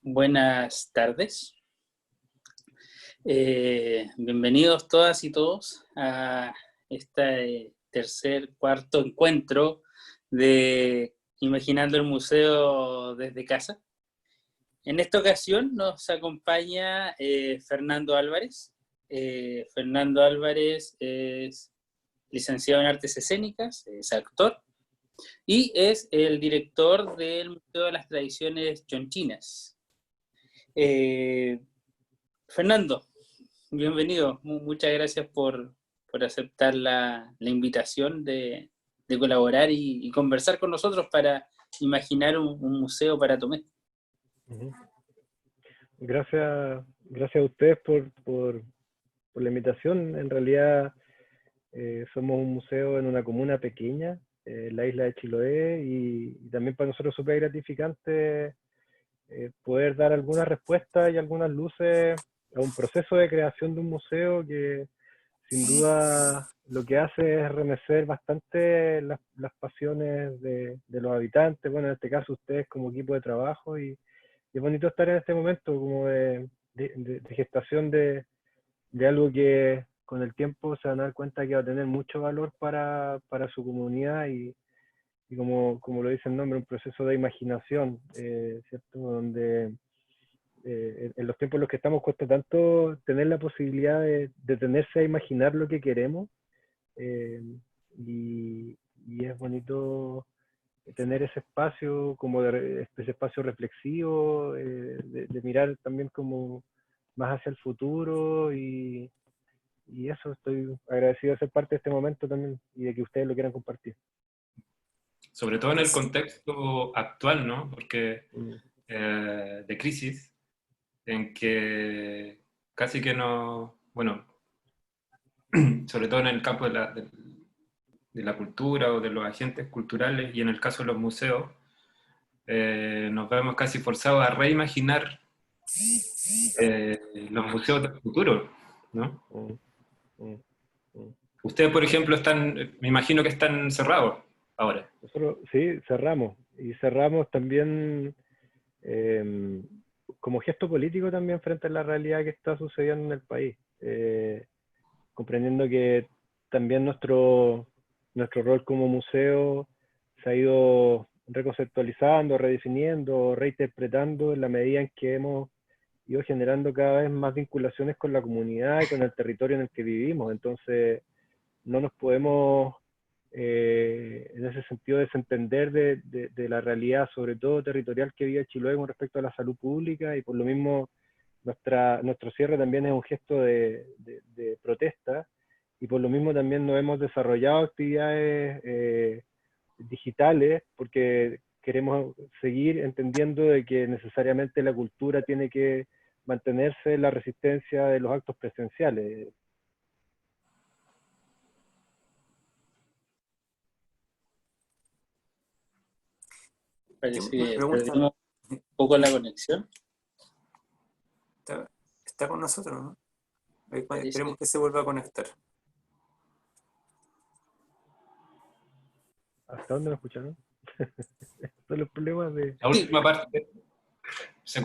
Buenas tardes. Bienvenidos todas y todos a este cuarto encuentro de Imaginando el Museo desde casa. En esta ocasión nos acompaña Fernando Álvarez. Fernando Álvarez es licenciado en Artes Escénicas, es actor y es el director del Museo de las Tradiciones Chonchinas. Fernando, bienvenido. Muchas gracias por aceptar la invitación de colaborar y conversar con nosotros para imaginar un museo para Tomé. Gracias a ustedes por la invitación. En realidad somos un museo en una comuna pequeña, la isla de Chiloé, y también para nosotros es súper gratificante poder dar algunas respuestas y algunas luces a un proceso de creación de un museo que sin duda lo que hace es remecer bastante las pasiones de los habitantes, bueno, en este caso ustedes como equipo de trabajo, y es bonito estar en este momento como de gestación de algo que con el tiempo se van a dar cuenta que va a tener mucho valor para su comunidad y como lo dice el nombre, un proceso de imaginación, ¿cierto? Donde en los tiempos en los que estamos cuesta tanto tener la posibilidad de detenerse a imaginar lo que queremos, eh, y es bonito tener ese espacio como ese espacio reflexivo, de mirar también como más hacia el futuro, y eso, estoy agradecido de ser parte de este momento también y de que ustedes lo quieran compartir. Sobre todo en el contexto actual, ¿no? Porque de crisis, en que casi que no, bueno, sobre todo en el campo de la cultura o de los agentes culturales, y en el caso de los museos, nos vemos casi forzados a reimaginar los museos del futuro, ¿no? Ustedes, por ejemplo, me imagino que están cerrados ahora. Nosotros sí, cerramos, y cerramos también como gesto político también frente a la realidad que está sucediendo en el país, comprendiendo que también nuestro rol como museo se ha ido reconceptualizando, redefiniendo, reinterpretando en la medida en que hemos ido generando cada vez más vinculaciones con la comunidad y con el territorio en el que vivimos. Entonces no nos podemos en ese sentido desentender de la realidad, sobre todo territorial, que vive Chiloé con respecto a la salud pública, y por lo mismo nuestro cierre también es un gesto de protesta, y por lo mismo también no hemos desarrollado actividades digitales, porque queremos seguir entendiendo de que necesariamente la cultura tiene que mantenerse en la resistencia de los actos presenciales. Parece que perdimos un poco la conexión. Está con nosotros, ¿no? Esperemos que se vuelva a conectar. ¿Hasta dónde me escucharon? Son los problemas de... La última parte se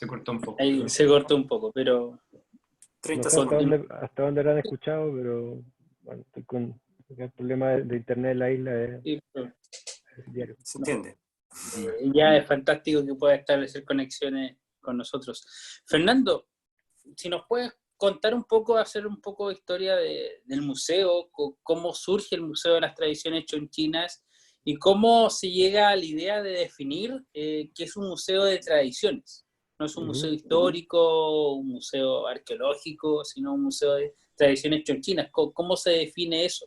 cortó un poco. Ahí se cortó un poco, pero... 30 no sé segundos. hasta dónde lo han escuchado, pero bueno, estoy con el problema de internet en la isla Sí, es diario. ¿Se entiende? ya es fantástico que pueda establecer conexiones con nosotros. Fernando, si nos puedes contar un poco, hacer un poco de historia del museo, cómo surge el Museo de las Tradiciones Chonchinas y cómo se llega a la idea de definir que es un museo de tradiciones. No es un museo histórico, un museo arqueológico, sino un museo de tradiciones chonchinas. ¿Cómo se define eso?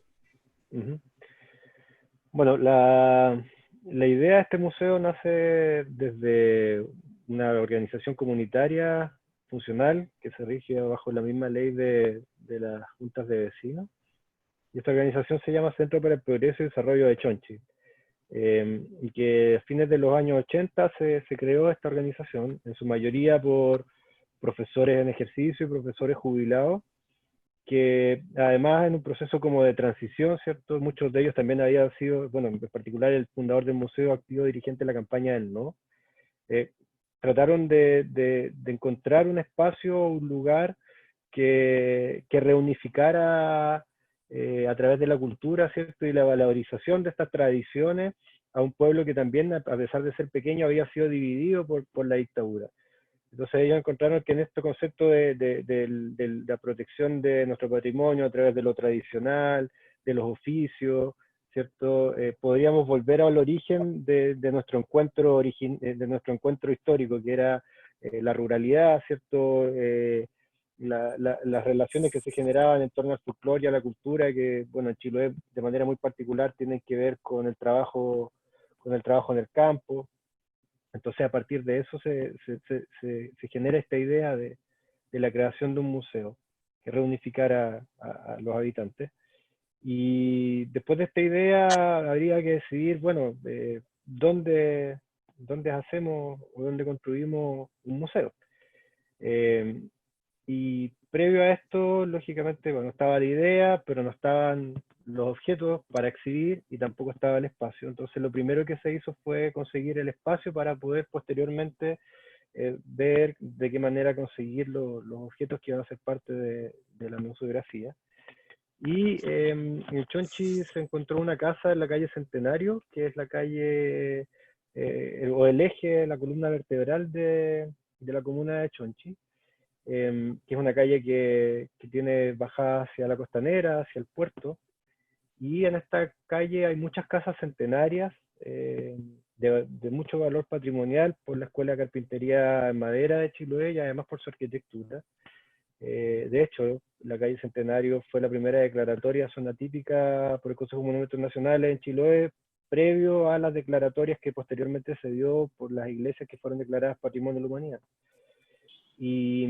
Bueno, la idea de este museo nace desde una organización comunitaria funcional que se rige bajo la misma ley de las juntas de vecinos. Y esta organización se llama Centro para el Progreso y Desarrollo de Chonchi. Y que a fines de los años 80 se creó esta organización, en su mayoría por profesores en ejercicio y profesores jubilados, que además en un proceso como de transición, ¿cierto? Muchos de ellos también habían sido, bueno, en particular el fundador del museo, activo dirigente de la campaña del No, trataron de encontrar un espacio, un lugar que reunificara a través de la cultura, ¿cierto? Y la valorización de estas tradiciones a un pueblo que también, a pesar de ser pequeño, había sido dividido por la dictadura. Entonces ellos encontraron que en este concepto de la protección de nuestro patrimonio a través de lo tradicional, de los oficios, ¿cierto? Podríamos volver al origen de nuestro encuentro de nuestro encuentro histórico, que era la ruralidad, ¿cierto? Las relaciones que se generaban en torno al folclore y a la cultura, que, bueno, en Chiloé de manera muy particular tienen que ver con el trabajo en el campo. Entonces, a partir de eso se genera esta idea de la creación de un museo que reunificara a los habitantes. Y después de esta idea habría que decidir, bueno, dónde hacemos o dónde construimos un museo. Y previo a esto, lógicamente, bueno, estaba la idea, pero no estaban los objetos para exhibir y tampoco estaba el espacio. Entonces lo primero que se hizo fue conseguir el espacio para poder posteriormente ver de qué manera conseguir los objetos que iban a ser parte de la museografía. Y en Chonchi se encontró una casa en la calle Centenario, que es la calle o el eje, la columna vertebral de la comuna de Chonchi, que es una calle que tiene bajada hacia la costanera, hacia el puerto. Y en esta calle hay muchas casas centenarias de mucho valor patrimonial por la Escuela de Carpintería en Madera de Chiloé y además por su arquitectura. De hecho, la calle Centenario fue la primera declaratoria zona típica por el Consejo de Monumentos Nacionales en Chiloé, previo a las declaratorias que posteriormente se dio por las iglesias que fueron declaradas Patrimonio de la Humanidad. Y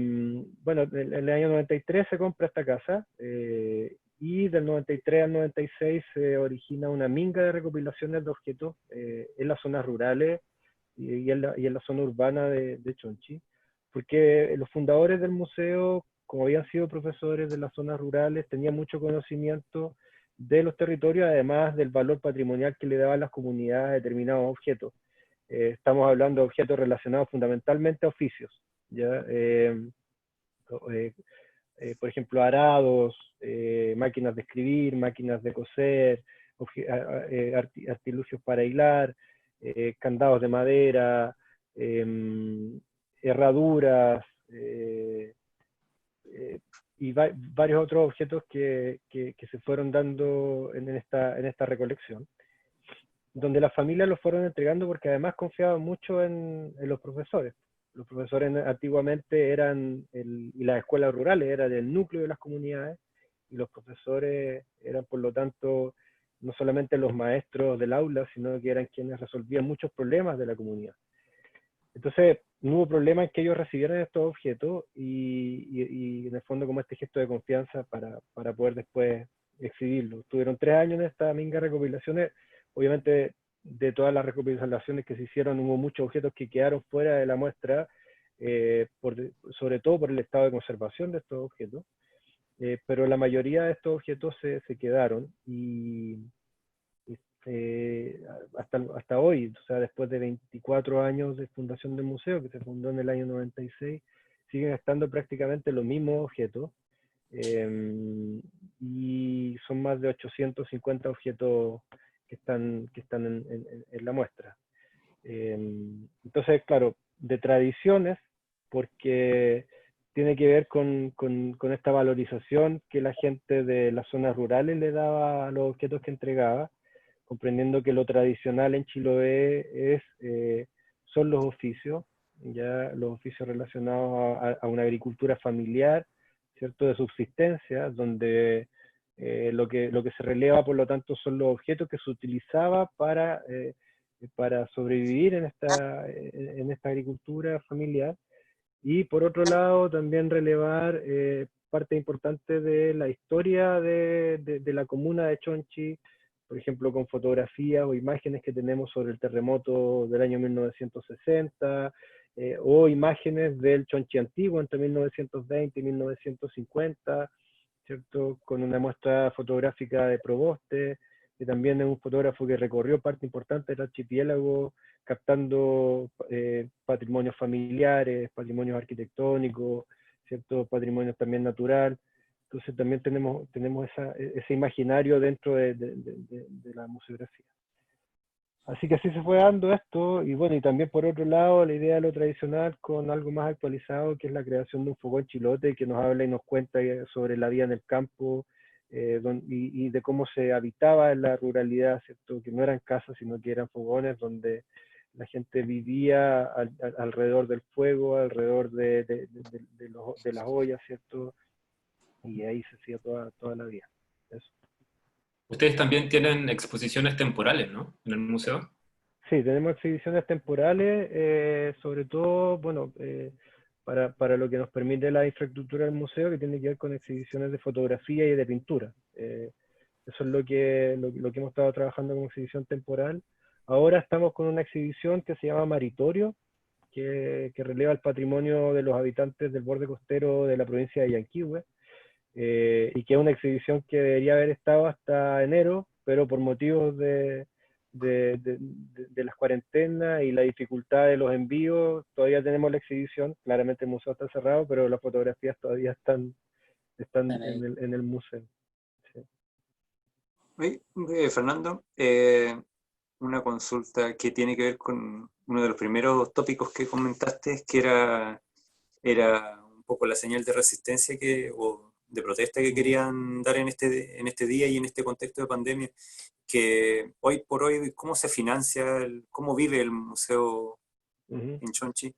bueno, en el año 93 se compra esta casa y del 93 al 96 se origina una minga de recopilaciones de objetos en las zonas rurales y en la zona urbana de Chonchi, porque los fundadores del museo, como habían sido profesores de las zonas rurales, tenían mucho conocimiento de los territorios, además del valor patrimonial que le daban las comunidades a determinados objetos. Estamos hablando de objetos relacionados fundamentalmente a oficios, ¿ya? Por ejemplo, arados, máquinas de escribir, máquinas de coser, artilugios para hilar, candados de madera, herraduras, y varios otros objetos que se fueron dando en esta recolección, donde las familias los fueron entregando porque además confiaban mucho en los profesores. Los profesores antiguamente y las escuelas rurales eran el núcleo de las comunidades, y los profesores eran, por lo tanto, no solamente los maestros del aula, sino que eran quienes resolvían muchos problemas de la comunidad. Entonces, no hubo problema en que ellos recibieran estos objetos y en el fondo como este gesto de confianza para poder después exhibirlos. Tuvieron 3 años en esta minga de recopilaciones. Obviamente, de todas las recopilaciones que se hicieron, hubo muchos objetos que quedaron fuera de la muestra, sobre todo por el estado de conservación de estos objetos, pero la mayoría de estos objetos se quedaron y hasta hoy, o sea, después de 24 años de fundación del museo, que se fundó en el año 96, siguen estando prácticamente los mismos objetos, y son más de 850 objetos que están en la muestra. Entonces, claro, de tradiciones, porque tiene que ver con esta valorización que la gente de las zonas rurales le daba a los objetos que entregaba, comprendiendo que lo tradicional en Chiloé son los oficios, ya los oficios relacionados a una agricultura familiar, ¿cierto?, de subsistencia, donde lo que se releva, por lo tanto, son los objetos que se utilizaba para sobrevivir en esta agricultura familiar. Y por otro lado, también relevar parte importante de la historia de la comuna de Chonchi, por ejemplo, con fotografías o imágenes que tenemos sobre el terremoto del año 1960, o imágenes del Chonchi antiguo entre 1920 y 1950, ¿cierto? Con una muestra fotográfica de Proboste, que también es un fotógrafo que recorrió parte importante del archipiélago, captando patrimonios familiares, patrimonios arquitectónicos, ciertos patrimonios también natural. Entonces también tenemos ese imaginario dentro de la museografía. Así que así se fue dando esto, y bueno, y también por otro lado la idea de lo tradicional con algo más actualizado, que es la creación de un fogón chilote que nos habla y nos cuenta sobre la vida en el campo, y de cómo se habitaba en la ruralidad, ¿cierto? Que no eran casas, sino que eran fogones donde la gente vivía alrededor del fuego, alrededor de las ollas, ¿cierto? Y ahí se hacía toda la vida. Eso. Ustedes también tienen exposiciones temporales, ¿no? En el museo. Sí, tenemos exhibiciones temporales, sobre todo, bueno, para lo que nos permite la infraestructura del museo, que tiene que ver con exhibiciones de fotografía y de pintura. Eso es lo que hemos estado trabajando como exhibición temporal. Ahora estamos con una exhibición que se llama Maritorio, que releva el patrimonio de los habitantes del borde costero de la provincia de Yanquihue, y que es una exhibición que debería haber estado hasta enero, pero por motivos de las cuarentenas y la dificultad de los envíos, todavía tenemos la exhibición. Claramente el museo está cerrado, pero las fotografías todavía están en el museo. Sí. Oye, Fernando, una consulta que tiene que ver con uno de los primeros tópicos que comentaste, que era un poco la señal de resistencia o de protesta que querían dar en este día y en este contexto de pandemia, que hoy por hoy, ¿cómo se financia, cómo vive el museo en Chonchi?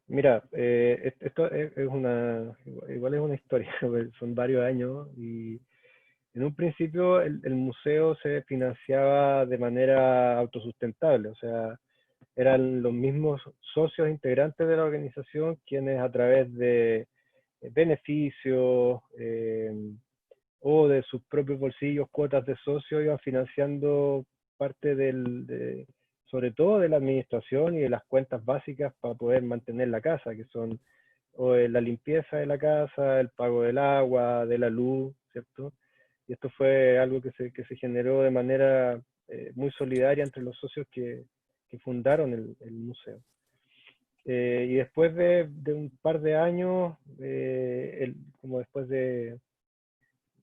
Mira, esto igual es una historia, son varios años, y en un principio el museo se financiaba de manera autosustentable, o sea, eran los mismos socios integrantes de la organización quienes a través de beneficios o de sus propios bolsillos, cuotas de socio, iban financiando parte sobre todo de la administración y de las cuentas básicas para poder mantener la casa, que son la limpieza de la casa, el pago del agua, de la luz, ¿cierto? Y esto fue algo que se generó de manera muy solidaria entre los socios que fundaron el museo. Y después de un par de años, como después de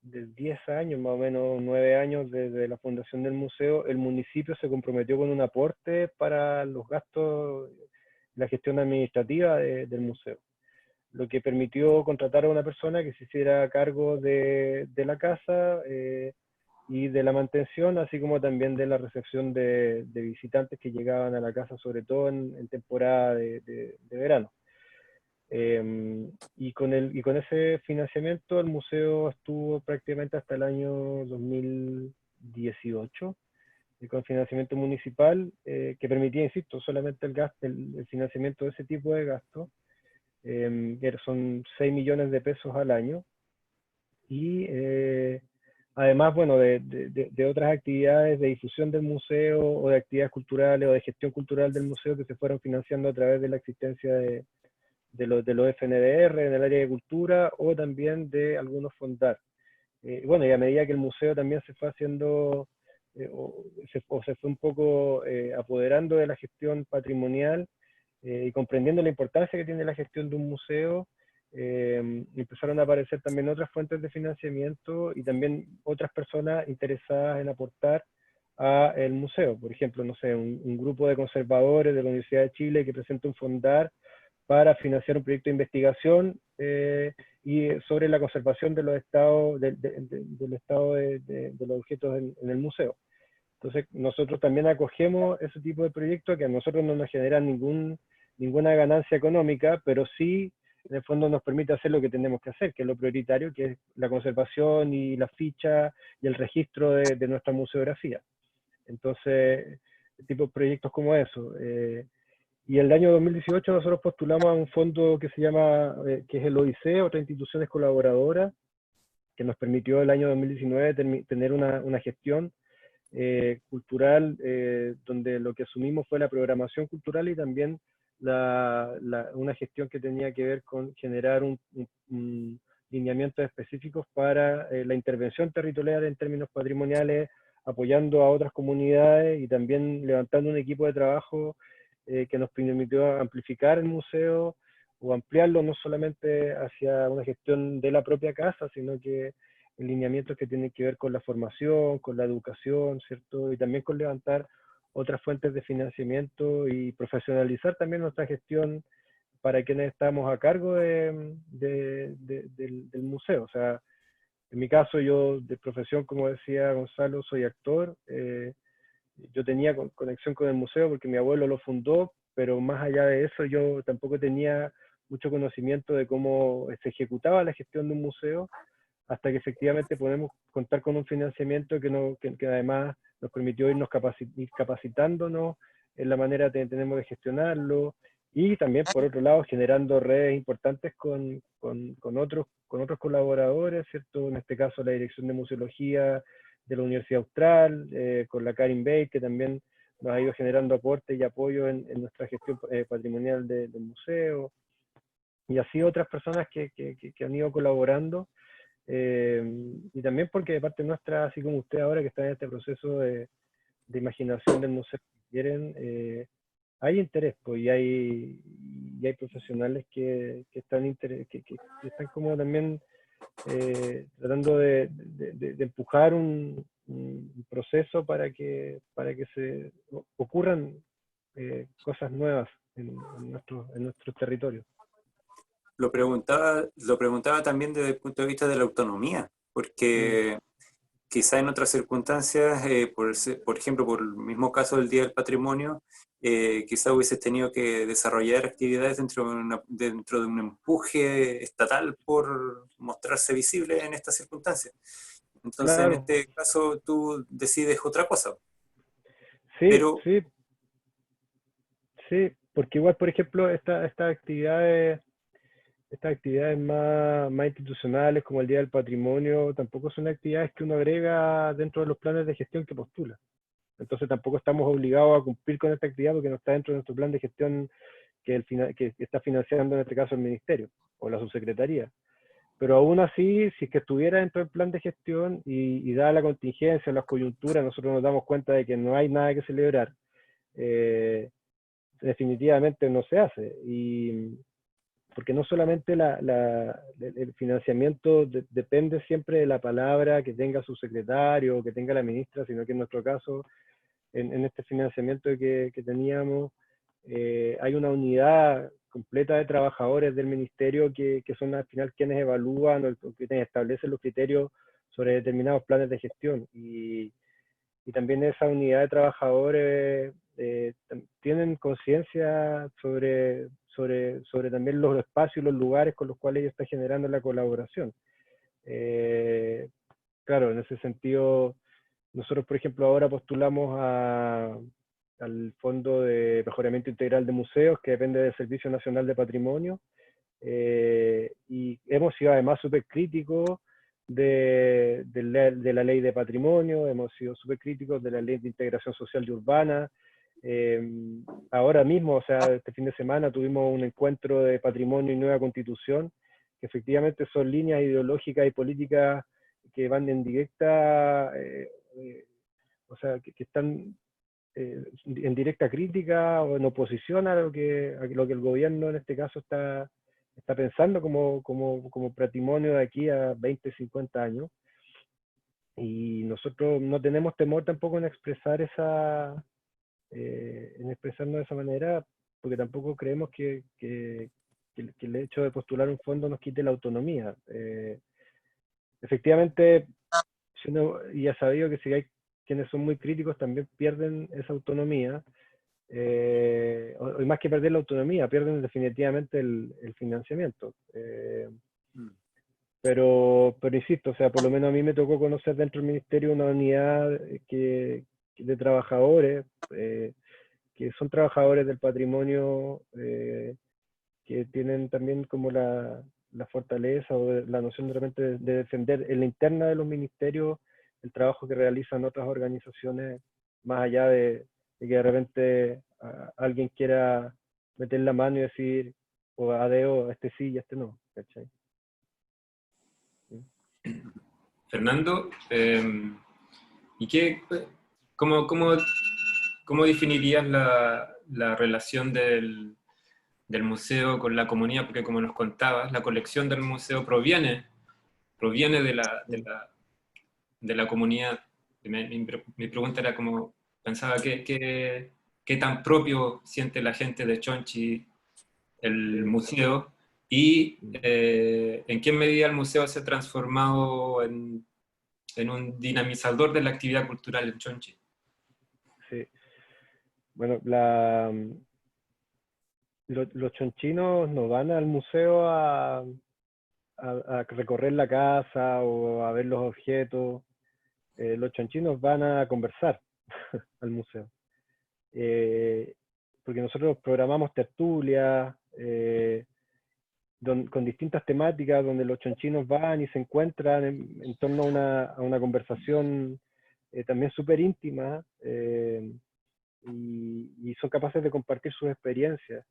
10 años, más o menos 9 años desde la fundación del museo, el municipio se comprometió con un aporte para los gastos, la gestión administrativa del museo, lo que permitió contratar a una persona que se hiciera cargo de la casa y de la mantención, así como también de la recepción de visitantes que llegaban a la casa, sobre todo en temporada de verano. Y con ese financiamiento el museo estuvo prácticamente hasta el año 2018, con financiamiento municipal, que permitía, insisto, solamente el financiamiento de ese tipo de gastos, que son 6 millones de pesos al año, y además, bueno, de otras actividades de difusión del museo, o de actividades culturales, o de gestión cultural del museo, que se fueron financiando a través de la existencia de los FNDR en el área de cultura, o también de algunos fondar. Bueno, y a medida que el museo también se fue haciendo, se fue un poco apoderando de la gestión patrimonial, y comprendiendo la importancia que tiene la gestión de un museo, empezaron a aparecer también otras fuentes de financiamiento y también otras personas interesadas en aportar a el museo. Por ejemplo, no sé, un grupo de conservadores de la Universidad de Chile que presenta un fondar para financiar un proyecto de investigación y sobre la conservación de los estados, del estado de los objetos en el museo. Entonces, nosotros también acogemos ese tipo de proyectos que a nosotros no nos generan ninguna ganancia económica, pero sí, en el fondo, nos permite hacer lo que tenemos que hacer, que es lo prioritario, que es la conservación y la ficha y el registro de nuestra museografía. Entonces, tipo de proyectos como eso. Y el año 2018 nosotros postulamos a un fondo que se llama, que es el OIC, otra instituciones colaboradoras, que nos permitió el año 2019 tener una gestión cultural, donde lo que asumimos fue la programación cultural y también una gestión que tenía que ver con generar un lineamientos específicos para la intervención territorial en términos patrimoniales apoyando a otras comunidades y también levantando un equipo de trabajo que nos permitió amplificar el museo o ampliarlo no solamente hacia una gestión de la propia casa, sino que en lineamientos que tienen que ver con la formación, con la educación, ¿cierto? Y también con levantar otras fuentes de financiamiento y profesionalizar también nuestra gestión para quienes estamos a cargo del museo. O sea, en mi caso, yo de profesión, como decía Gonzalo, soy actor. Yo tenía conexión con el museo porque mi abuelo lo fundó, pero más allá de eso, yo tampoco tenía mucho conocimiento de cómo se ejecutaba la gestión de un museo, hasta que efectivamente podemos contar con un financiamiento que además nos permitió ir capacitándonos en la manera que tenemos de gestionarlo, y también por otro lado generando redes importantes con otros colaboradores, ¿cierto? En este caso la Dirección de Museología de la Universidad Austral, con la Karin Bey, que también nos ha ido generando aportes y apoyo en nuestra gestión patrimonial del museo, y así otras personas que han ido colaborando, y también porque de parte nuestra, así como usted ahora que está en este proceso de imaginación del museo, si quieren, hay interés, pues, y hay profesionales que están como también tratando de empujar un proceso para que se ocurran cosas nuevas en nuestros territorios. Lo preguntaba también desde el punto de vista de la autonomía, porque quizá en otras circunstancias, por ejemplo, por el mismo caso del Día del Patrimonio, quizá hubieses tenido que desarrollar actividades dentro de un empuje estatal por mostrarse visible en estas circunstancias. Entonces, en Claro, este caso, tú decides otra cosa. sí, Pero sí, sí, porque igual, por ejemplo, estas actividades más institucionales, como el Día del Patrimonio, tampoco son actividades que uno agrega dentro de los planes de gestión que postula. Entonces tampoco estamos obligados a cumplir con esta actividad porque no está dentro de nuestro plan de gestión que está financiando en este caso el Ministerio o la Subsecretaría. Pero aún así, si es que estuviera dentro del plan de gestión y dada la contingencia, las coyunturas, nosotros nos damos cuenta de que no hay nada que celebrar, definitivamente no se hace. Y porque no solamente el financiamiento depende siempre de la palabra que tenga su secretario o que tenga la ministra, sino que en nuestro caso, en este financiamiento que teníamos, hay una unidad completa de trabajadores del ministerio que son al final quienes evalúan o quienes establecen los criterios sobre determinados planes de gestión. Y también esa unidad de trabajadores tienen conciencia sobre también los espacios y los lugares con los cuales ellos están generando la colaboración. Claro, en ese sentido, nosotros, por ejemplo, ahora postulamos al Fondo de Mejoramiento Integral de Museos, que depende del Servicio Nacional de Patrimonio, y hemos sido además súper críticos de la ley de patrimonio, hemos sido súper críticos de la ley de integración social y urbana. Ahora mismo, o sea, este fin de semana tuvimos un encuentro de patrimonio y nueva constitución, que efectivamente son líneas ideológicas y políticas que van en directa, o sea, que están en directa crítica o en oposición a lo que el gobierno en este caso está pensando como patrimonio de aquí a 20, 50 años. Y nosotros no tenemos temor tampoco en expresarnos de esa manera, porque tampoco creemos que el hecho de postular un fondo nos quite la autonomía. Efectivamente, y ha sabido que si hay quienes son muy críticos también pierden esa autonomía, y más que perder la autonomía, pierden definitivamente el financiamiento. Pero insisto, o sea, por lo menos a mí me tocó conocer dentro del ministerio una unidad de trabajadores, que son trabajadores del patrimonio, que tienen también como la fortaleza o la noción de repente de defender en la interna de los ministerios el trabajo que realizan otras organizaciones, más allá de que de repente alguien quiera meter la mano y decir, o a dedo, este sí y este no, ¿cachai? Fernando, ¿Y cómo definirías la relación del museo con la comunidad? Porque como nos contabas, la colección del museo proviene de la comunidad. Mi pregunta era como, pensaba, ¿qué tan propio siente la gente de Chonchi el museo? Y ¿en qué medida el museo se ha transformado en un dinamizador de la actividad cultural en Chonchi? Sí. Bueno, los chonchinos no van al museo a recorrer la casa o a ver los objetos. Los chonchinos van a conversar al museo. Porque nosotros programamos tertulias con distintas temáticas donde los chonchinos van y se encuentran en torno a una conversación también súper íntima y son capaces de compartir sus experiencias.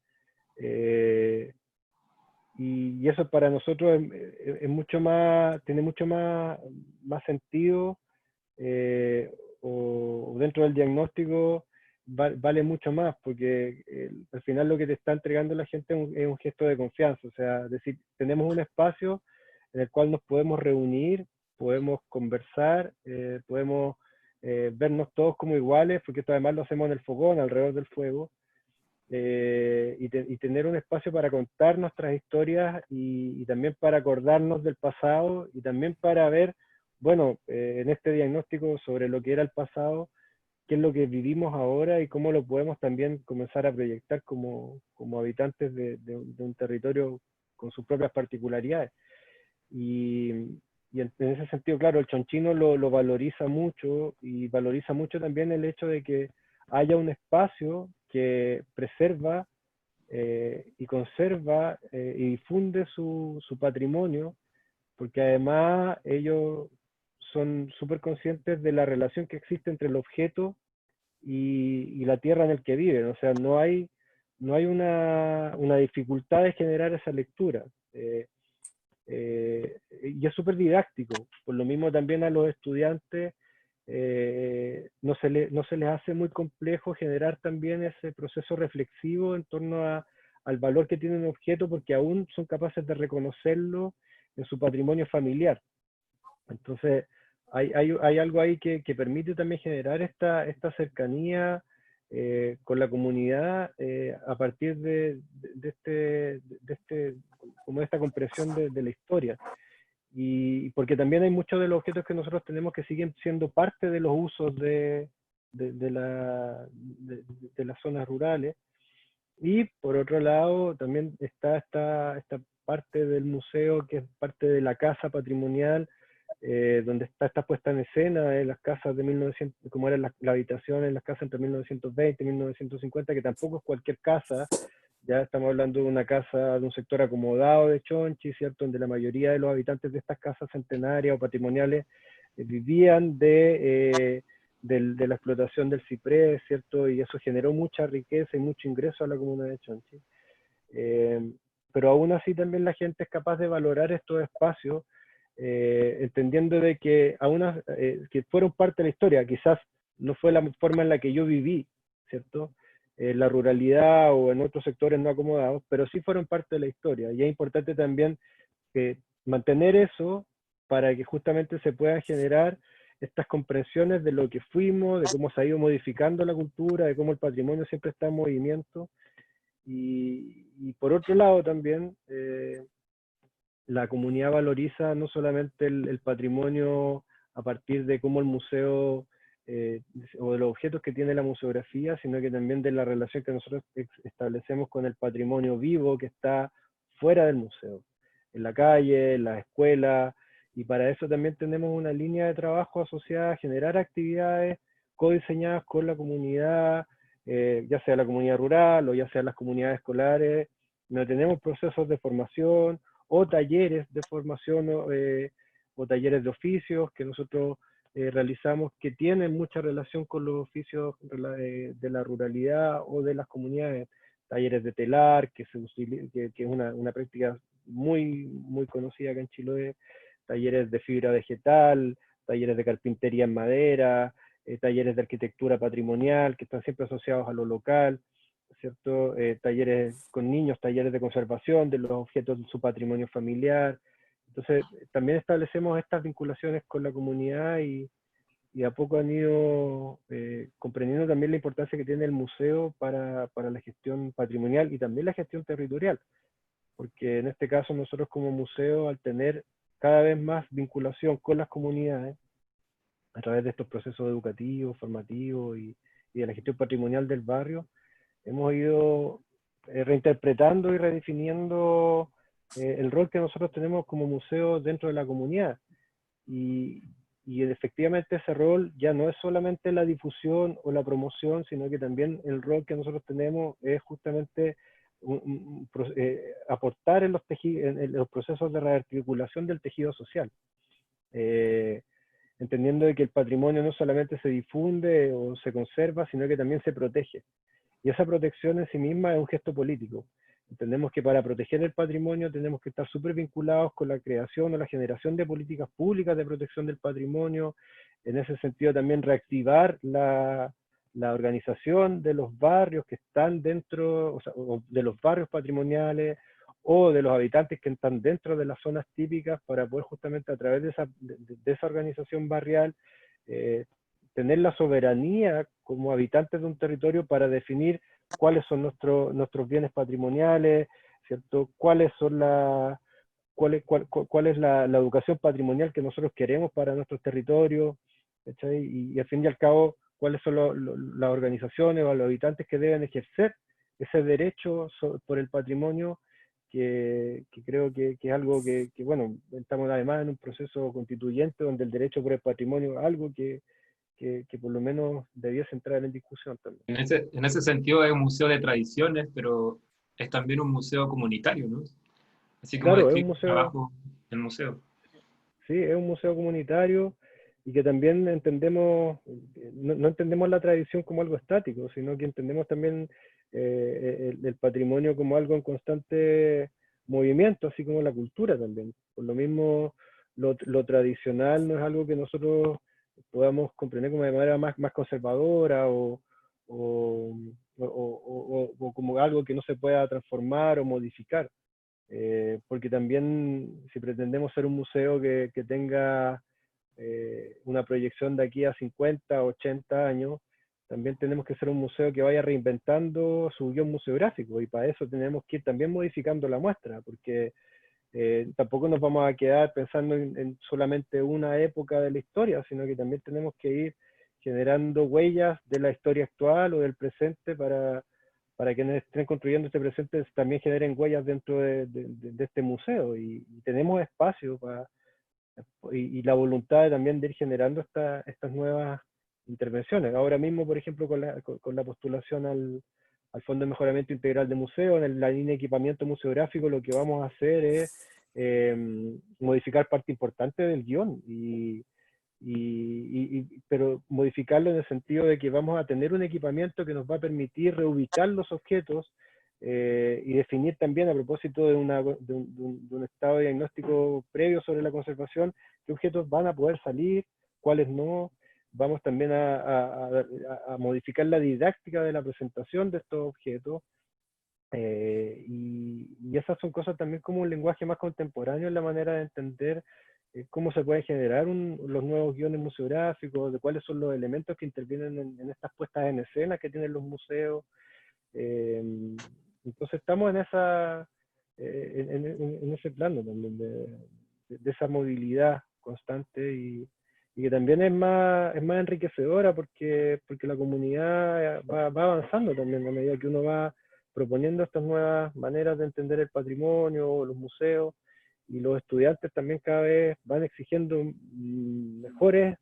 Y eso para nosotros es mucho más, tiene mucho más sentido, o dentro del diagnóstico vale mucho más, porque al final lo que te está entregando la gente es un gesto de confianza, o sea, decir, tenemos un espacio en el cual nos podemos reunir, podemos conversar, podemos vernos todos como iguales, porque esto además lo hacemos en el fogón, alrededor del fuego, y tener un espacio para contar nuestras historias y también para acordarnos del pasado y también para ver, bueno, en este diagnóstico sobre lo que era el pasado, qué es lo que vivimos ahora y cómo lo podemos también comenzar a proyectar como habitantes de un territorio con sus propias particularidades. Y, y en ese sentido, claro, el chonchino lo valoriza mucho y valoriza mucho también el hecho de que haya un espacio que preserva y conserva y difunde su patrimonio, porque además ellos son súper conscientes de la relación que existe entre el objeto y la tierra en el que viven. O sea, no hay una dificultad de generar esa lectura. Y es súper didáctico. Por lo mismo también a los estudiantes no se les hace muy complejo generar también ese proceso reflexivo en torno al valor que tiene un objeto, porque aún son capaces de reconocerlo en su patrimonio familiar. Entonces, hay algo ahí que permite también generar esta cercanía con la comunidad a partir como de esta comprensión de la historia. Y porque también hay muchos de los objetos que nosotros tenemos que siguen siendo parte de los usos de las zonas rurales. Y por otro lado, también está esta parte del museo que es parte de la casa patrimonial, donde está esta puesta en escena de las casas de 1900, como eran la habitación en las casas entre 1920 y 1950, que tampoco es cualquier casa. Ya estamos hablando de una casa de un sector acomodado de Chonchi, ¿cierto? Donde la mayoría de los habitantes de estas casas centenarias o patrimoniales vivían de la explotación del ciprés, ¿cierto? Y eso generó mucha riqueza y mucho ingreso a la comuna de Chonchi. Pero aún así también la gente es capaz de valorar estos espacios, entendiendo de que, que fueron parte de la historia, quizás no fue la forma en la que yo viví, ¿cierto? La ruralidad o en otros sectores no acomodados, pero sí fueron parte de la historia. Y es importante también mantener eso para que justamente se puedan generar estas comprensiones de lo que fuimos, de cómo se ha ido modificando la cultura, de cómo el patrimonio siempre está en movimiento. Y por otro lado también, la comunidad valoriza no solamente el patrimonio a partir de cómo el museo o de los objetos que tiene la museografía, sino que también de la relación que nosotros establecemos con el patrimonio vivo que está fuera del museo, en la calle, en las escuelas, y para eso también tenemos una línea de trabajo asociada a generar actividades codiseñadas con la comunidad, ya sea la comunidad rural o ya sea las comunidades escolares, donde tenemos procesos de formación o talleres de formación o talleres de oficios que nosotros realizamos que tienen mucha relación con los oficios de la ruralidad o de las comunidades, talleres de telar, que es una práctica muy conocida acá en Chiloé, talleres de fibra vegetal, talleres de carpintería en madera, talleres de arquitectura patrimonial, que están siempre asociados a lo local, ¿cierto? Talleres con niños, talleres de conservación de los objetos de su patrimonio familiar. Entonces, también establecemos estas vinculaciones con la comunidad y a poco han ido comprendiendo también la importancia que tiene el museo para la gestión patrimonial y también la gestión territorial. Porque en este caso nosotros como museo, al tener cada vez más vinculación con las comunidades, a través de estos procesos educativos, formativos y de la gestión patrimonial del barrio, hemos ido reinterpretando y redefiniendo el rol que nosotros tenemos como museo dentro de la comunidad. Y efectivamente ese rol ya no es solamente la difusión o la promoción, sino que también el rol que nosotros tenemos es justamente aportar en los procesos de rearticulación del tejido social. Entendiendo de que el patrimonio no solamente se difunde o se conserva, sino que también se protege. Y esa protección en sí misma es un gesto político. Entendemos que para proteger el patrimonio tenemos que estar súper vinculados con la creación o la generación de políticas públicas de protección del patrimonio. En ese sentido también reactivar la organización de los barrios que están dentro, o sea, de los barrios patrimoniales, o de los habitantes que están dentro de las zonas típicas, para poder justamente a través de esa organización barrial tener la soberanía como habitantes de un territorio para definir cuáles son nuestros bienes patrimoniales, ¿cierto? Cuál es la educación patrimonial que nosotros queremos para nuestros territorios, ¿cachai? Y al fin y al cabo, cuáles son las organizaciones o los habitantes que deben ejercer ese derecho por el patrimonio, que creo que es algo que, bueno, estamos además en un proceso constituyente donde el derecho por el patrimonio es algo que por lo menos debiese entrar en discusión también. En ese sentido es un museo de tradiciones, pero es también un museo comunitario, ¿no? Así como Claro, es describe un el museo, trabajo del museo. sí, es un museo comunitario y que también entendemos, no entendemos la tradición como algo estático, sino que entendemos también el patrimonio como algo en constante movimiento, así como la cultura también. Por lo mismo, lo tradicional no es algo que nosotros podamos comprender como de manera más conservadora o, o como algo que no se pueda transformar o modificar. Porque también si pretendemos ser un museo que tenga una proyección de aquí a 50, 80 años, también tenemos que ser un museo que vaya reinventando su guión museográfico, y para eso tenemos que ir también modificando la muestra, porque tampoco nos vamos a quedar pensando en solamente una época de la historia, sino que también tenemos que ir generando huellas de la historia actual o del presente para quienes estén construyendo este presente también generen huellas dentro de este museo, y tenemos espacio y la voluntad también de ir generando estas nuevas intervenciones. Ahora mismo, por ejemplo, con la postulación al Fondo de Mejoramiento Integral de Museo, en la línea de equipamiento museográfico, lo que vamos a hacer es modificar parte importante del guión, pero modificarlo en el sentido de que vamos a tener un equipamiento que nos va a permitir reubicar los objetos y definir también, a propósito de un estado de diagnóstico previo sobre la conservación, qué objetos van a poder salir, cuáles no. Vamos también a modificar la didáctica de la presentación de estos objetos, y esas son cosas también como un lenguaje más contemporáneo en la manera de entender cómo se pueden generar los nuevos guiones museográficos, de cuáles son los elementos que intervienen en estas puestas en escena que tienen los museos. Entonces estamos en ese plano también de esa movilidad constante, y que también es más enriquecedora porque la comunidad va avanzando también a medida que uno va proponiendo estas nuevas maneras de entender el patrimonio, los museos, y los estudiantes también cada vez van exigiendo mejores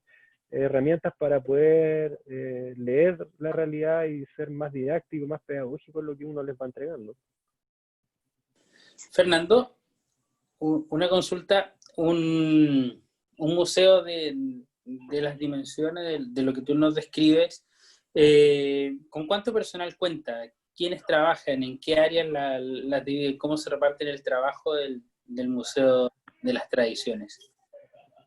herramientas para poder leer la realidad y ser más didáctico, más pedagógico en lo que uno les va entregando. Fernando, una consulta, un museo de las dimensiones de lo que tú nos describes, ¿con cuánto personal cuenta? ¿Quiénes trabajan? ¿En qué áreas cómo se reparten el trabajo del Museo de las Tradiciones?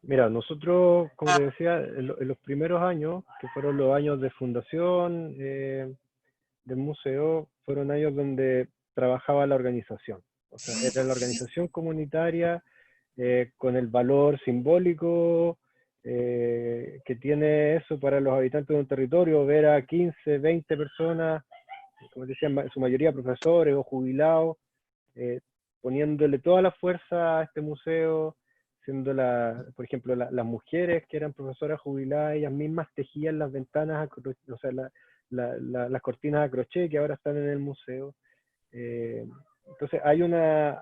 Mira, nosotros, como te decía, en los primeros años, que fueron los años de fundación del museo, fueron años donde trabajaba la organización. O sea, era la organización comunitaria con el valor simbólico que tiene eso para los habitantes de un territorio, ver a 15, 20 personas, como decía, en su mayoría profesores o jubilados, poniéndole toda la fuerza a este museo, siendo por ejemplo, las mujeres que eran profesoras jubiladas, ellas mismas tejían las ventanas, o sea, las cortinas a crochet que ahora están en el museo. Entonces hay una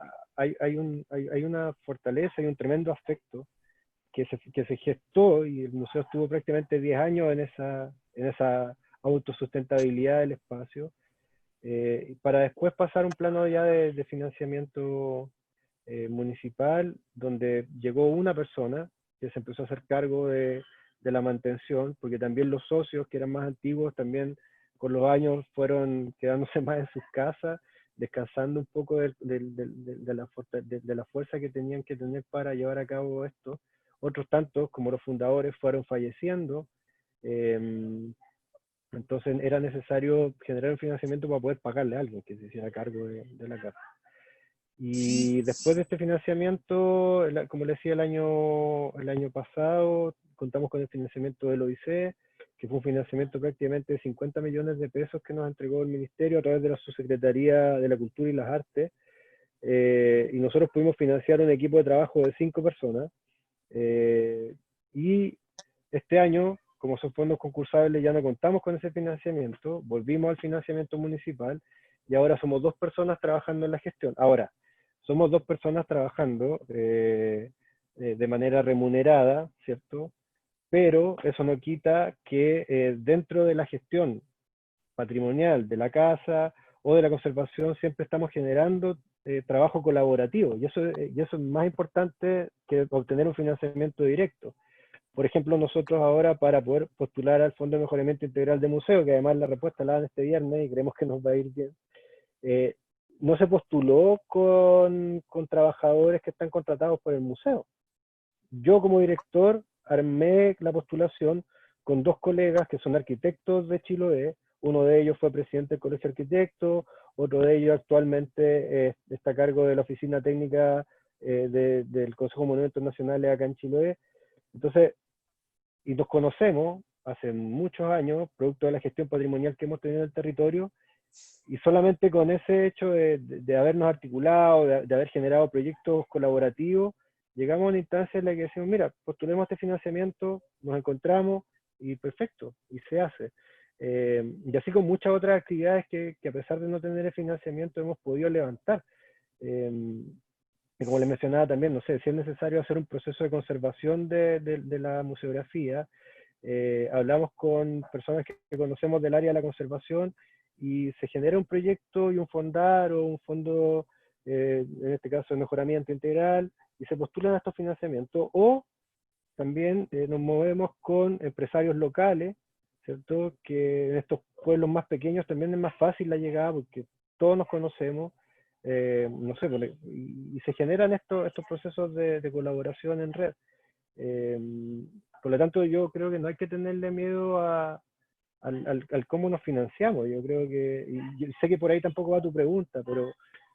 fortaleza y un tremendo afecto que se gestó, y el museo estuvo prácticamente 10 años en esa autosustentabilidad del espacio, para después pasar a un plano ya de financiamiento municipal, donde llegó una persona que se empezó a hacer cargo de la mantención, porque también los socios que eran más antiguos también con los años fueron quedándose más en sus casas, descansando un poco de la fuerza que tenían que tener para llevar a cabo esto. Otros tantos, como los fundadores, fueron falleciendo. Entonces era necesario generar un financiamiento para poder pagarle a alguien que se hiciera cargo de la casa. Y después de este financiamiento, como le decía el año pasado, contamos con el financiamiento del OIC, que fue un financiamiento prácticamente de 50 millones de pesos que nos entregó el Ministerio a través de la Subsecretaría de la Cultura y las Artes. Y nosotros pudimos financiar un equipo de trabajo de 5 personas. Y este año, como son fondos concursables, ya no contamos con ese financiamiento, volvimos al financiamiento municipal y ahora somos 2 personas trabajando en la gestión. Ahora, somos 2 personas trabajando de manera remunerada, ¿cierto? Pero eso no quita que dentro de la gestión patrimonial de la casa o de la conservación siempre estamos generando trabajo colaborativo, y eso es más importante que obtener un financiamiento directo. Por ejemplo, nosotros ahora, para poder postular al Fondo de Mejoramiento Integral de Museo, que además la respuesta la dan este viernes y creemos que nos va a ir bien, no se postuló con trabajadores que están contratados por el museo. Yo como director armé la postulación con 2 colegas que son arquitectos de Chiloé. Uno de ellos fue presidente del Colegio de Arquitectos, otro de ellos actualmente está a cargo de la oficina técnica del Consejo de Monumentos Nacionales acá en Chiloé. Entonces, y nos conocemos hace muchos años, producto de la gestión patrimonial que hemos tenido en el territorio, y solamente con ese hecho de habernos articulado, de haber generado proyectos colaborativos, llegamos a una instancia en la que decimos, mira, postulemos este financiamiento, nos encontramos, y perfecto, y se hace. Y así con muchas otras actividades que a pesar de no tener el financiamiento hemos podido levantar. Y como les mencionaba también, no sé, si es necesario hacer un proceso de conservación de la museografía, hablamos con personas que conocemos del área de la conservación y se genera un proyecto y un fondar o un fondo, en este caso de mejoramiento integral, y se postulan estos financiamientos. O también nos movemos con empresarios locales, ¿cierto? Que en estos pueblos más pequeños también es más fácil la llegada porque todos nos conocemos, no sé, y se generan estos procesos de colaboración en red. Por lo tanto, yo creo que no hay que tenerle miedo al cómo nos financiamos. Yo creo que, y yo sé que por ahí tampoco va tu pregunta, pero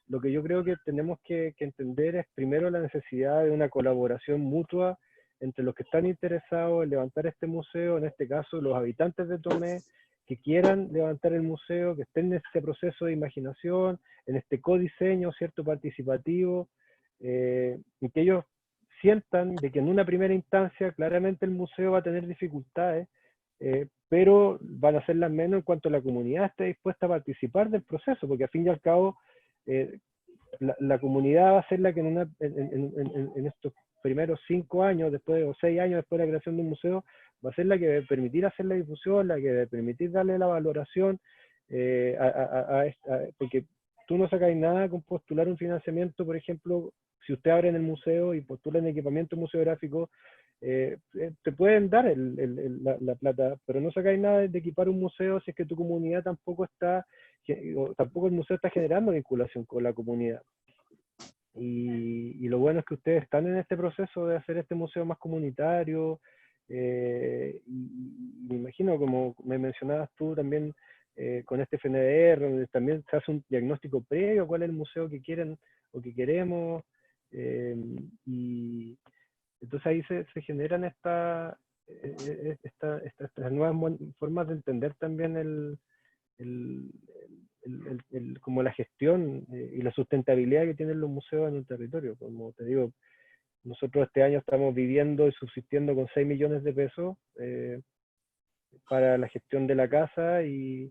lo que yo creo que tenemos que entender es primero la necesidad de una colaboración mutua entre los que están interesados en levantar este museo, en este caso los habitantes de Tomé, que quieran levantar el museo, que estén en este proceso de imaginación, en este codiseño, ¿cierto?, participativo, y que ellos sientan de que en una primera instancia claramente el museo va a tener dificultades, pero van a ser las menos en cuanto la comunidad esté dispuesta a participar del proceso, porque al fin y al cabo la comunidad va a ser la que en estos primeros 5 años, después, o 6 años después de la creación de un museo, va a ser la que va a permitir hacer la difusión, la que va a permitir darle la valoración, porque tú no sacas nada con postular un financiamiento. Por ejemplo, si usted abre en el museo y postula en equipamiento museográfico, te pueden dar la plata, pero no sacáis nada de equipar un museo si es que tu comunidad tampoco el museo está generando vinculación con la comunidad. y lo bueno es que ustedes están en este proceso de hacer este museo más comunitario, y me imagino, como me mencionabas tú también, con este FNDR, donde también se hace un diagnóstico previo a cuál es el museo que quieren o que queremos, y entonces ahí se generan estas nuevas formas de entender también el, como la gestión y la sustentabilidad que tienen los museos en el territorio. Como te digo, nosotros este año estamos viviendo y subsistiendo con 6 millones de pesos para la gestión de la casa, y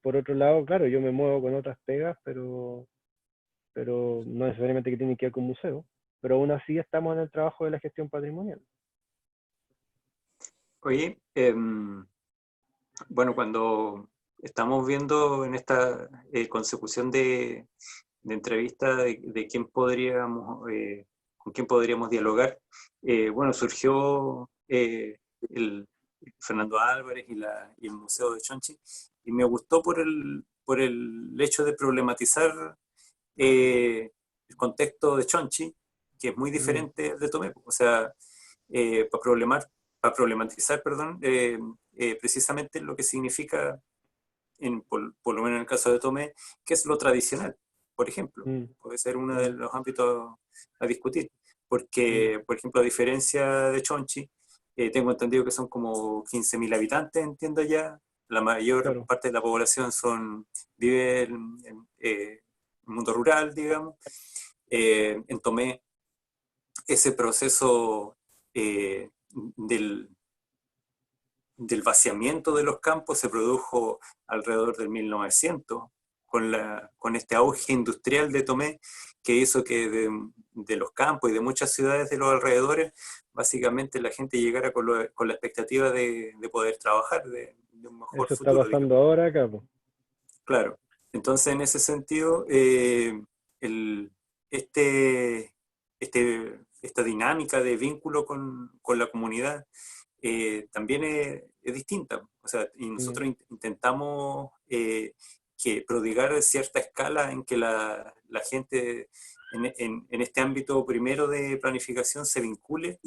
por otro lado, claro, yo me muevo con otras pegas, pero no necesariamente que tienen que ver con museo, pero aún así estamos en el trabajo de la gestión patrimonial. Oye, bueno, cuando estamos viendo en esta consecución de entrevista de quién podríamos, con quién podríamos dialogar, bueno, surgió el Fernando Álvarez y el Museo de Chonchi, y me gustó por el hecho de problematizar el contexto de Chonchi, que es muy diferente al de Tomé. O sea, para problematizar, perdón, precisamente lo que significa, por lo menos en el caso de Tomé, que es lo tradicional, por ejemplo. Puede ser uno de los ámbitos a discutir. Porque, por ejemplo, a diferencia de Chonchi, tengo entendido que son como 15.000 habitantes, entiendo ya. La mayor parte de la población vive en el mundo rural, digamos. En Tomé, ese proceso del vaciamiento de los campos se produjo alrededor del 1900, con este auge industrial de Tomé, que hizo que de los campos y de muchas ciudades de los alrededores, básicamente la gente llegara con la expectativa de poder trabajar, de un mejor Eso está futuro, pasando digamos. ahora acá, pues. Claro. Entonces, en ese sentido, esta dinámica de vínculo con la comunidad también es distinta. O sea, y nosotros intentamos que prodigar cierta escala en que la gente en este ámbito primero de planificación se vincule,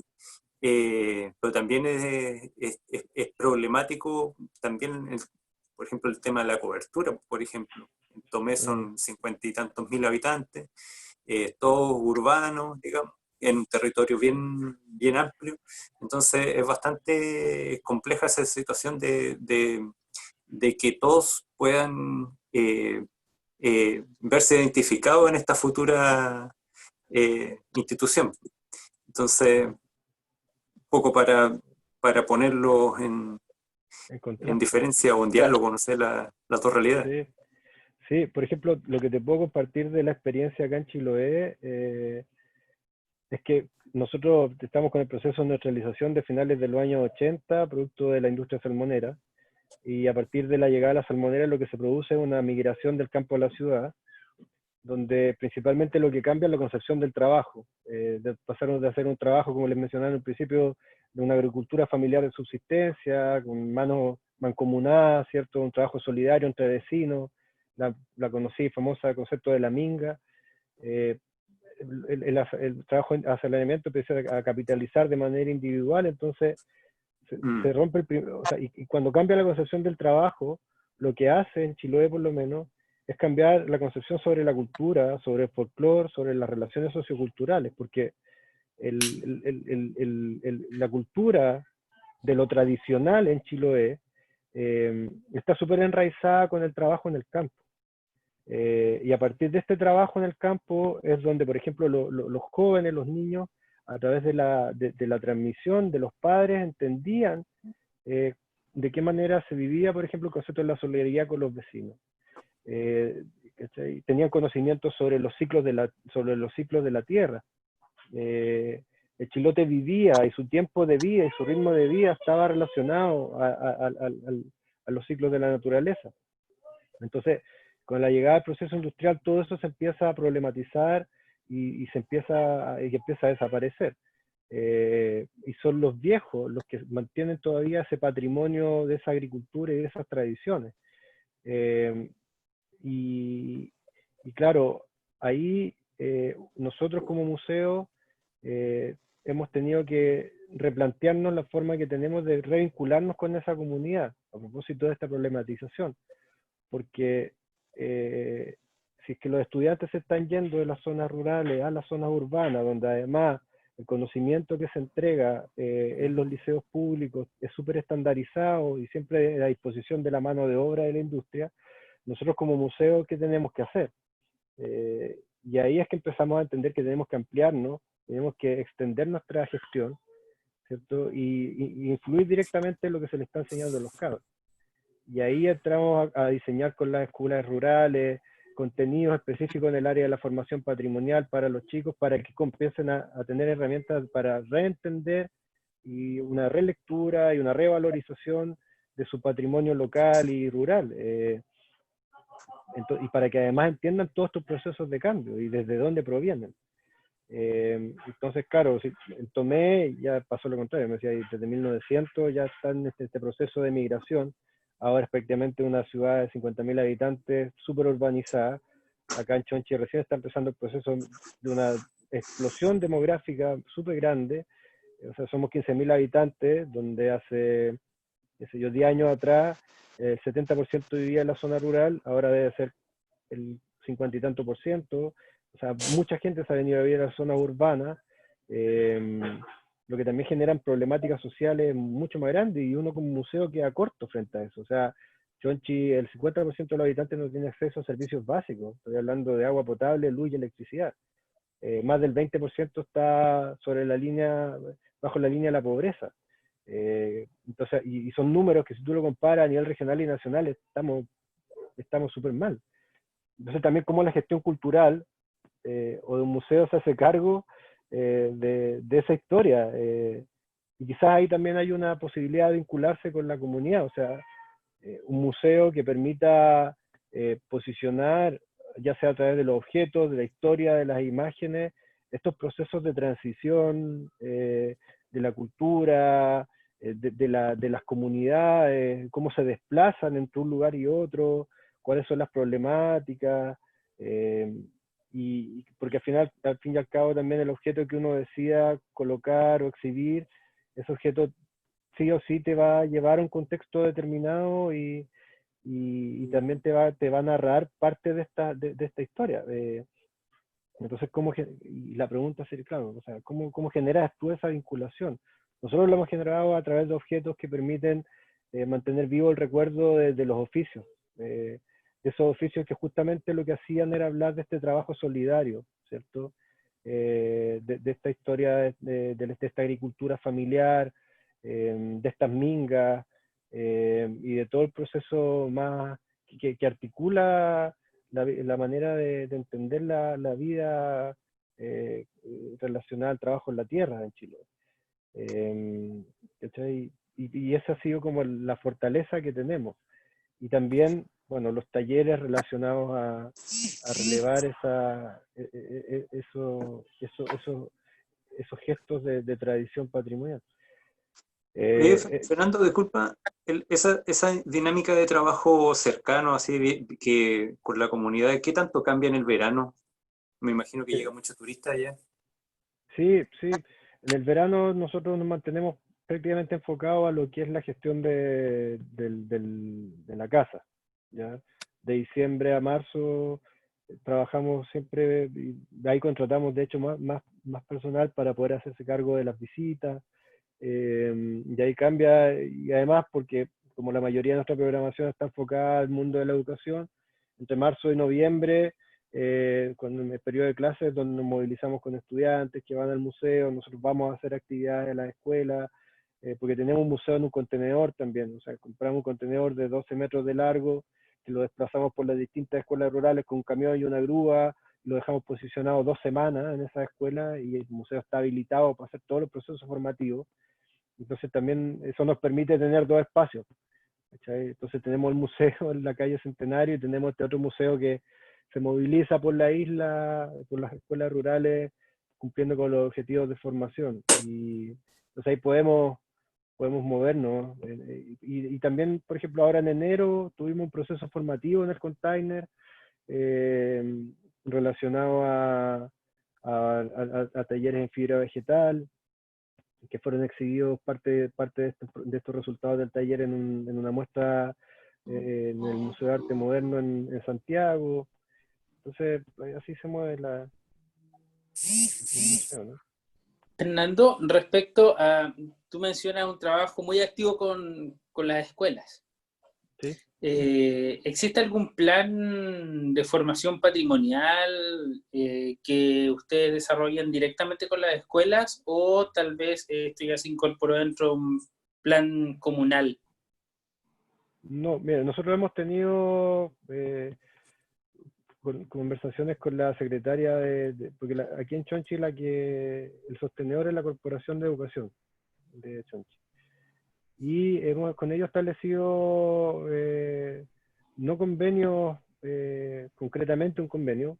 pero también es problemático también, por ejemplo, el tema de la cobertura. Por ejemplo, en Tomé son 50 y tantos mil habitantes, todos urbanos, digamos, en un territorio bien, bien amplio. Entonces es bastante compleja esa situación de que todos puedan verse identificados en esta futura institución. Entonces, un poco para ponerlos en diferencia o en diálogo, no sé, las dos realidades. Sí. Sí, por ejemplo, lo que te puedo compartir de la experiencia acá en Chiloé es que nosotros estamos con el proceso de neutralización de finales de los años 80, producto de la industria salmonera, y a partir de la llegada de la salmonera lo que se produce es una migración del campo a la ciudad, donde principalmente lo que cambia es la concepción del trabajo. Pasaron de hacer un trabajo, como les mencionaba en el principio, de una agricultura familiar de subsistencia, con manos mancomunadas, ¿cierto? Un trabajo solidario entre vecinos, la conocí, famosa concepto de la minga. El trabajo en asesoramiento empieza a capitalizar de manera individual, entonces se rompe o sea, y cuando cambia la concepción del trabajo, lo que hace en Chiloé por lo menos es cambiar la concepción sobre la cultura, sobre el folclore, sobre las relaciones socioculturales, porque la cultura de lo tradicional en Chiloé está súper enraizada con el trabajo en el campo. Y a partir de este trabajo en el campo es donde, por ejemplo, los jóvenes, los niños, a través de la transmisión de los padres, entendían de qué manera se vivía, por ejemplo, el concepto de la solidaridad con los vecinos. Tenían conocimientos sobre los ciclos de la tierra. El chilote vivía y su tiempo de vida y su ritmo de vida estaba relacionado a los ciclos de la naturaleza. Entonces, con la llegada del proceso industrial, todo eso se empieza a problematizar y empieza a desaparecer. Y son los viejos los que mantienen todavía ese patrimonio de esa agricultura y de esas tradiciones. Y claro, ahí nosotros como museo hemos tenido que replantearnos la forma que tenemos de revincularnos con esa comunidad, a propósito de esta problematización, porque si es que los estudiantes se están yendo de las zonas rurales a las zonas urbanas, donde además el conocimiento que se entrega en los liceos públicos es súper estandarizado y siempre a disposición de la mano de obra de la industria, nosotros como museo, ¿qué tenemos que hacer? Y ahí es que empezamos a entender que tenemos que ampliarnos, tenemos que extender nuestra gestión, ¿cierto? Y influir directamente en lo que se le está enseñando a los cabros. Y ahí entramos a diseñar con las escuelas rurales contenidos específicos en el área de la formación patrimonial para los chicos, para que comiencen a tener herramientas para reentender y una relectura y una revalorización de su patrimonio local y rural. Y para que además entiendan todos estos procesos de cambio y desde dónde provienen. Entonces, claro, en Tomé ya pasó lo contrario, me decía, desde 1900 ya está en este proceso de migración. Ahora es prácticamente una ciudad de 50.000 habitantes, súper urbanizada. Acá en Chonchi recién está empezando el proceso de una explosión demográfica súper grande. O sea, somos 15.000 habitantes, donde hace, qué sé yo, 10 años atrás, el 70% vivía en la zona rural, ahora debe ser el 50 y tanto por ciento. O sea, mucha gente se ha venido a vivir a la zona urbana, lo que también generan problemáticas sociales mucho más grandes, y uno como museo queda corto frente a eso. O sea, Chonchi, el 50% de los habitantes no tiene acceso a servicios básicos. Estoy hablando de agua potable, luz y electricidad. Más del 20% está sobre la línea, bajo la línea de la pobreza. Entonces, y son números que si tú lo comparas a nivel regional y nacional, estamos súper mal. Entonces también cómo la gestión cultural o de un museo se hace cargo de esa historia. Y quizás ahí también hay una posibilidad de vincularse con la comunidad, o sea, un museo que permita posicionar, ya sea a través de los objetos, de la historia, de las imágenes, estos procesos de transición de la cultura, de las comunidades, cómo se desplazan entre un lugar y otro, cuáles son las problemáticas, y porque al fin y al cabo también el objeto que uno decida colocar o exhibir, ese objeto sí o sí te va a llevar a un contexto determinado y también te va a narrar parte de esta historia. Entonces, y la pregunta sería, claro, o sea, ¿cómo generas tú esa vinculación? Nosotros lo hemos generado a través de objetos que permiten mantener vivo el recuerdo de los oficios, de esos oficios que justamente lo que hacían era hablar de este trabajo solidario, ¿cierto? De esta historia de esta agricultura familiar, de estas mingas, y de todo el proceso más que articula la manera de entender la vida relacionada al trabajo en la tierra en Chile. Y esa ha sido como la fortaleza que tenemos. Y también, bueno, los talleres relacionados a relevar esos gestos de tradición patrimonial. Oye, Fernando, disculpa, esa dinámica de trabajo cercano, así que con la comunidad, ¿qué tanto cambia en el verano? Me imagino que llega mucho turista allá. Sí, sí. En el verano nosotros nos mantenemos prácticamente enfocados a lo que es la gestión de la casa, ¿ya? De diciembre a marzo trabajamos siempre, y de ahí contratamos de hecho más personal para poder hacerse cargo de las visitas, y ahí cambia, y además porque como la mayoría de nuestra programación está enfocada al mundo de la educación, entre marzo y noviembre, cuando en el periodo de clases, donde nos movilizamos con estudiantes que van al museo, nosotros vamos a hacer actividades en la escuela, porque tenemos un museo en un contenedor también, o sea, compramos un contenedor de 12 metros de largo, que lo desplazamos por las distintas escuelas rurales con un camión y una grúa, lo dejamos posicionado 2 semanas en esa escuela y el museo está habilitado para hacer todos los procesos formativos. Entonces también eso nos permite tener 2 espacios, ¿cachai? Entonces tenemos el museo en la calle Centenario y tenemos este otro museo que se moviliza por la isla, por las escuelas rurales, cumpliendo con los objetivos de formación. Y entonces ahí podemos movernos. Y también, por ejemplo, ahora en enero tuvimos un proceso formativo en el container, relacionados a talleres en fibra vegetal, que fueron exhibidos parte de estos resultados del taller en una muestra en el Museo de Arte Moderno en Santiago. Entonces, así se mueve el museo, ¿no? Fernando, respecto a, tú mencionas un trabajo muy activo con las escuelas. Sí. ¿Existe algún plan de formación patrimonial que ustedes desarrollan directamente con las escuelas o tal vez esto ya se incorporó dentro de un plan comunal? No, mira, nosotros hemos tenido conversaciones con la secretaria porque aquí en Chonchi el sostenedor es la Corporación de Educación de Chonchi. Y hemos con ellos establecido no convenios, concretamente un convenio,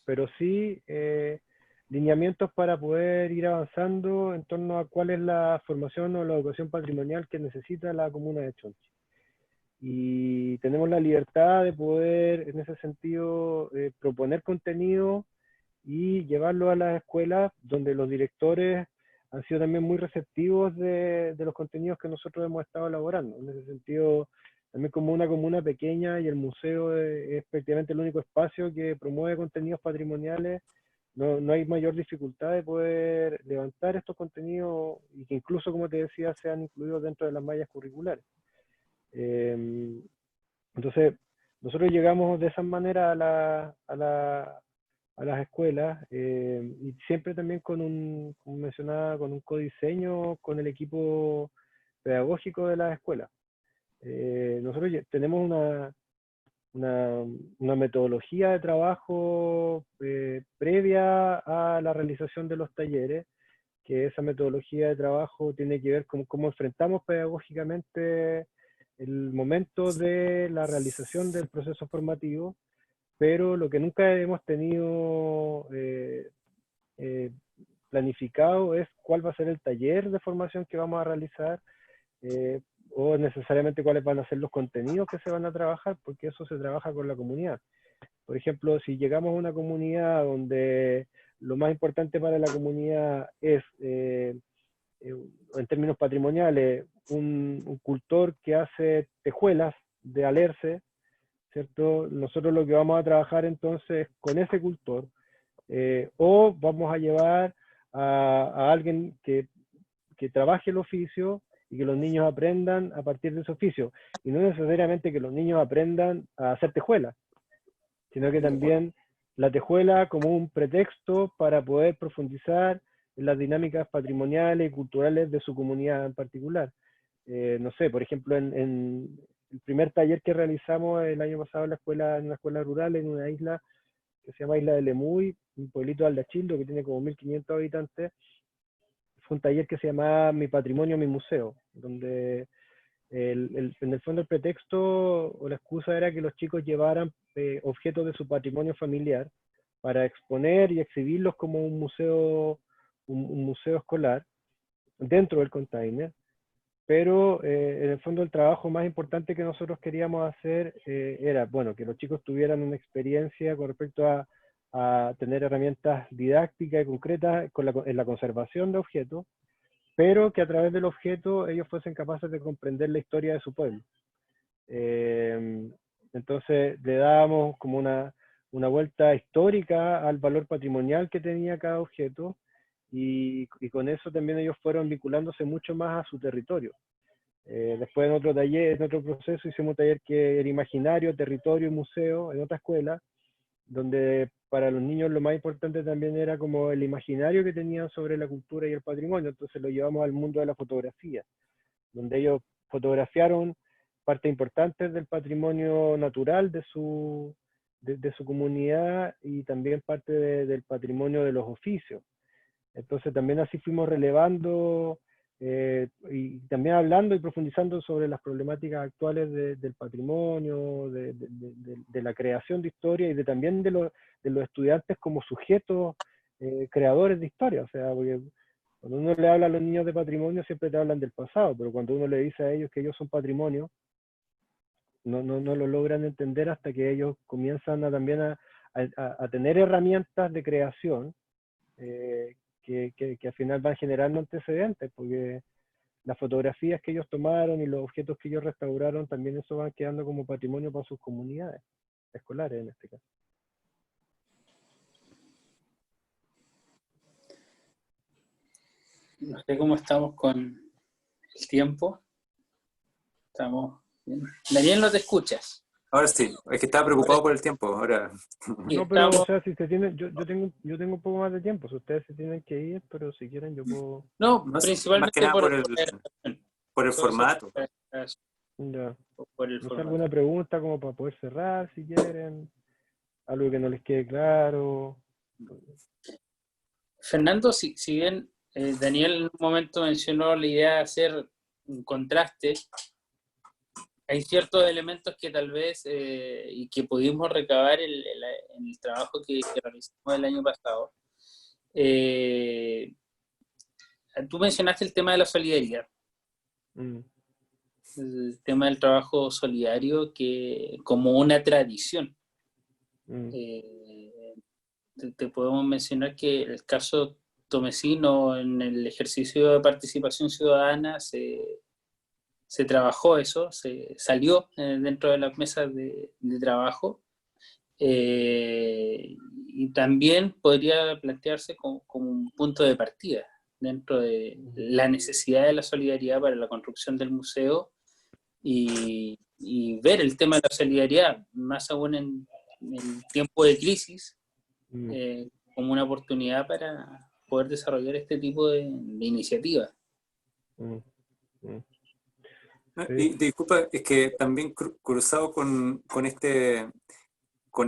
pero sí lineamientos para poder ir avanzando en torno a cuál es la formación o la educación patrimonial que necesita la comuna de Chonchi. Y tenemos la libertad de poder, en ese sentido, proponer contenido y llevarlo a las escuelas, donde los directores han sido también muy receptivos de los contenidos que nosotros hemos estado elaborando. En ese sentido, también como una comuna pequeña y el museo es prácticamente el único espacio que promueve contenidos patrimoniales, no hay mayor dificultad de poder levantar estos contenidos y que incluso, como te decía, sean incluidos dentro de las mallas curriculares. Entonces, nosotros llegamos de esa manera a las escuelas y siempre también como mencionaba, con un codiseño con el equipo pedagógico de las escuelas. Nosotros tenemos una metodología de trabajo previa a la realización de los talleres, que esa metodología de trabajo tiene que ver con cómo enfrentamos pedagógicamente el momento de la realización del proceso formativo, pero lo que nunca hemos tenido planificado es cuál va a ser el taller de formación que vamos a realizar, o necesariamente cuáles van a ser los contenidos que se van a trabajar, porque eso se trabaja con la comunidad. Por ejemplo, si llegamos a una comunidad donde lo más importante para la comunidad es, en términos patrimoniales, un cultor que hace tejuelas de alerce, ¿cierto? Nosotros lo que vamos a trabajar entonces con ese cultor, o vamos a llevar a alguien que trabaje el oficio y que los niños aprendan a partir de ese oficio. Y no necesariamente que los niños aprendan a hacer tejuelas, sino que también la tejuela como un pretexto para poder profundizar en las dinámicas patrimoniales y culturales de su comunidad en particular. No sé, por ejemplo, en el primer taller que realizamos el año pasado en una escuela rural, en una isla que se llama Isla de Lemuy, un pueblito de Aldachildo que tiene como 1500 habitantes, fue un taller que se llamaba Mi Patrimonio, Mi Museo, donde en el fondo el pretexto o la excusa era que los chicos llevaran objetos de su patrimonio familiar para exponer y exhibirlos como un museo escolar dentro del container, pero en el fondo el trabajo más importante que nosotros queríamos hacer era, bueno, que los chicos tuvieran una experiencia con respecto a tener herramientas didácticas y concretas en la conservación de objetos, pero que a través del objeto ellos fuesen capaces de comprender la historia de su pueblo. Entonces le dábamos como una vuelta histórica al valor patrimonial que tenía cada objeto y con eso también ellos fueron vinculándose mucho más a su territorio. Después en otro taller, en otro proceso hicimos un taller que era imaginario, territorio y museo en otra escuela, donde para los niños lo más importante también era como el imaginario que tenían sobre la cultura y el patrimonio, entonces lo llevamos al mundo de la fotografía, donde ellos fotografiaron partes importantes del patrimonio natural de su comunidad y también parte del patrimonio de los oficios. Entonces también así fuimos relevando y también hablando y profundizando sobre las problemáticas actuales del patrimonio, de la creación de historia y también de los estudiantes como sujetos creadores de historia. O sea, porque cuando uno le habla a los niños de patrimonio siempre te hablan del pasado, pero cuando uno le dice a ellos que ellos son patrimonio, no lo logran entender hasta que ellos comienzan también a a tener herramientas de creación que al final van generando antecedentes, porque las fotografías que ellos tomaron y los objetos que ellos restauraron, también eso van quedando como patrimonio para sus comunidades escolares en este caso. No sé cómo estamos con el tiempo. Estamos bien. Daniel, ¿no te escuchas? Ahora sí, es que estaba preocupado por el tiempo. Ahora, Sí, No, pero, o estamos... sea, si se tienen, yo tengo un poco más de tiempo, si ustedes se tienen que ir, pero si quieren yo puedo... No, no sé, más que principalmente nada por por la grabación. el Solo formato. Ya. por el No sé, formato. alguna pregunta como para poder cerrar, si quieren, algo que no les quede claro. Fernando, si bien Daniel en un momento mencionó la idea de hacer un contraste, hay ciertos elementos que tal vez y que pudimos recabar en el trabajo que realizamos el año pasado. Tú mencionaste el tema de la solidaridad, Mm, el tema del trabajo solidario que como una tradición. mm, Te podemos mencionar que el caso Tomesino en el ejercicio de participación ciudadana se trabajó eso, se salió dentro de las mesas de trabajo y también podría plantearse como un punto de partida dentro de la necesidad de la solidaridad para la construcción del museo y ver el tema de la solidaridad, más aún en tiempo de crisis, mm, como una oportunidad para poder desarrollar este tipo de iniciativas. mm, mm. Y Sí. disculpa, es que también cruzado con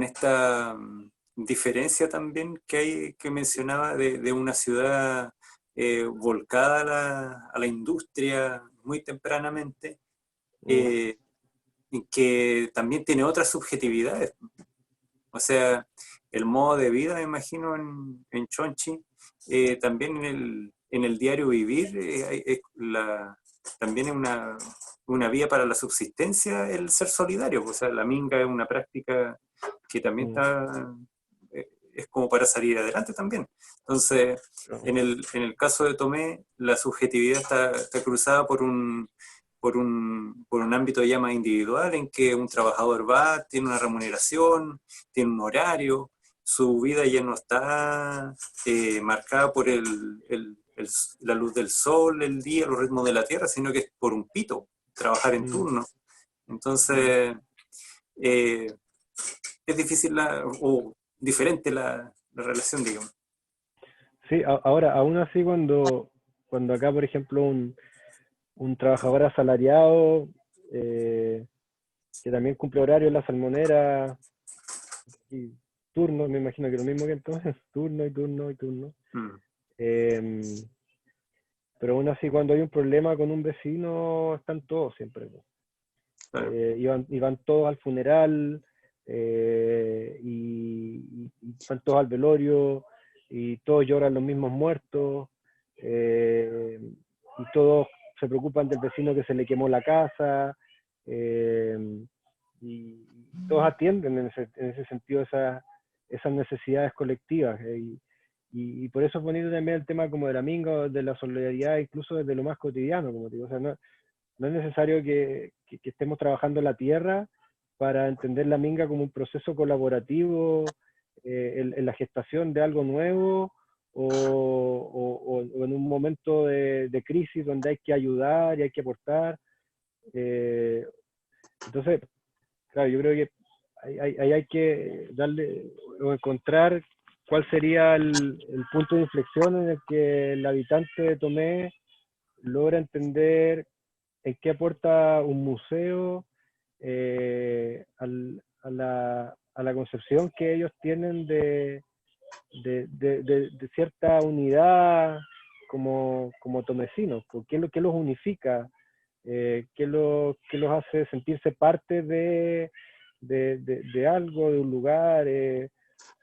esta diferencia también que hay, que mencionaba de una ciudad volcada a la industria muy tempranamente, y que también tiene otras subjetividades. O sea, el modo de vida, me imagino, en Chonchi, también en el diario vivir, también es una vía para la subsistencia el ser solidario. O sea, la minga es una práctica que también es como para salir adelante también. Entonces, en el caso de Tomé, la subjetividad está cruzada por un ámbito ya más individual, en que un trabajador va, tiene una remuneración, tiene un horario, su vida ya no está marcada por la luz del sol, el día, los ritmos de la tierra, sino que es por un pito, trabajar en turno. Entonces, es difícil o diferente la relación, digamos. Sí, ahora, aún así cuando acá, por ejemplo, un trabajador asalariado que también cumple horario en la salmonera y turno, me imagino que lo mismo que entonces, turno y turno y turno. Eh, pero aún así cuando hay un problema con un vecino están todos siempre. Claro. Y van todos al funeral y van todos al velorio y todos lloran los mismos muertos y todos se preocupan del vecino que se le quemó la casa y todos atienden en ese sentido esas necesidades colectivas y por eso es bonito también el tema como de la minga, de la solidaridad, incluso desde lo más cotidiano, como te digo, o sea, no es necesario que estemos trabajando la tierra para entender la minga como un proceso colaborativo en la gestación de algo nuevo o en un momento de crisis donde hay que ayudar y hay que aportar. Entonces, claro, yo creo que ahí hay que darle o encontrar cuál sería el punto de inflexión en el que el habitante de Tomé logra entender en qué aporta un museo a la concepción que ellos tienen de cierta unidad como tomecinos, qué los unifica, qué los hace sentirse parte de algo, de un lugar,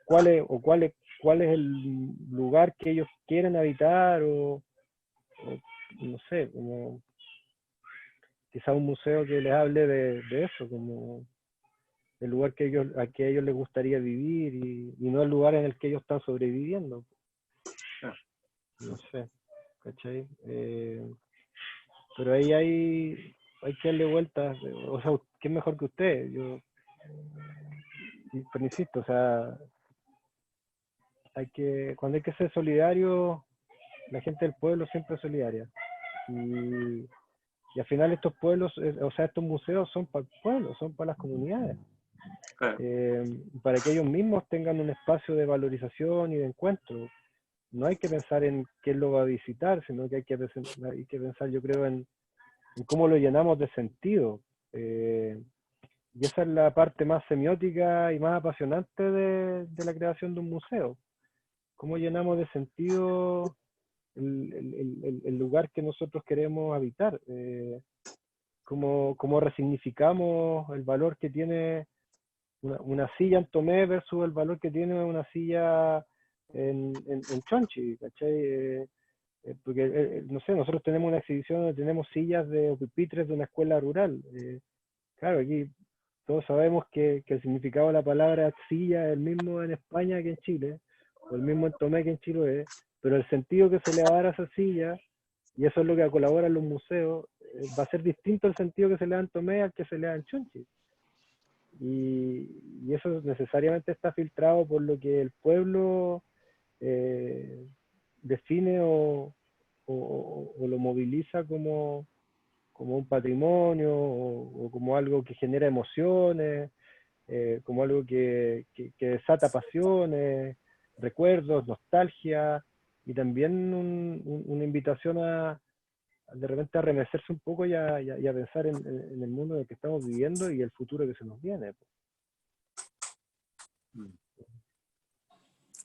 cuál es el lugar que ellos quieren habitar o no sé, como quizá un museo que les hable de eso, como el lugar que a que a ellos les gustaría vivir y no el lugar en el que ellos están sobreviviendo. No sé, ¿cachai? Pero ahí hay que darle vueltas, o sea, ¿qué es mejor que usted? Pero insisto, o sea, cuando hay que ser solidario, la gente del pueblo siempre es solidaria. Y al final estos pueblos, o sea, estos museos son para el pueblo, son para las comunidades. Claro. Para que ellos mismos tengan un espacio de valorización y de encuentro. No hay que pensar en quién lo va a visitar, sino que hay que pensar, yo creo, en cómo lo llenamos de sentido. Y esa es la parte más semiótica y más apasionante de la creación de un museo. Cómo llenamos de sentido el lugar que nosotros queremos habitar. Cómo resignificamos el valor que tiene una silla en Tomé versus el valor que tiene una silla en Chonchi, ¿cachai? Porque, no sé, nosotros tenemos una exhibición donde tenemos sillas o pupitres de una escuela rural. Claro, aquí todos sabemos que el significado de la palabra silla es el mismo en España que en Chile, o el mismo en Tomé que en Chiloé, pero el sentido que se le va a dar a esa silla, y eso es lo que colabora en los museos, va a ser distinto el sentido que se le da en Tomé al que se le da en Chonchi. Y eso necesariamente está filtrado por lo que el pueblo define o lo moviliza como un patrimonio o como algo que genera emociones, como algo que desata pasiones, recuerdos, nostalgia, y también una invitación de repente a remecerse un poco y a pensar en el mundo en el que estamos viviendo y el futuro que se nos viene.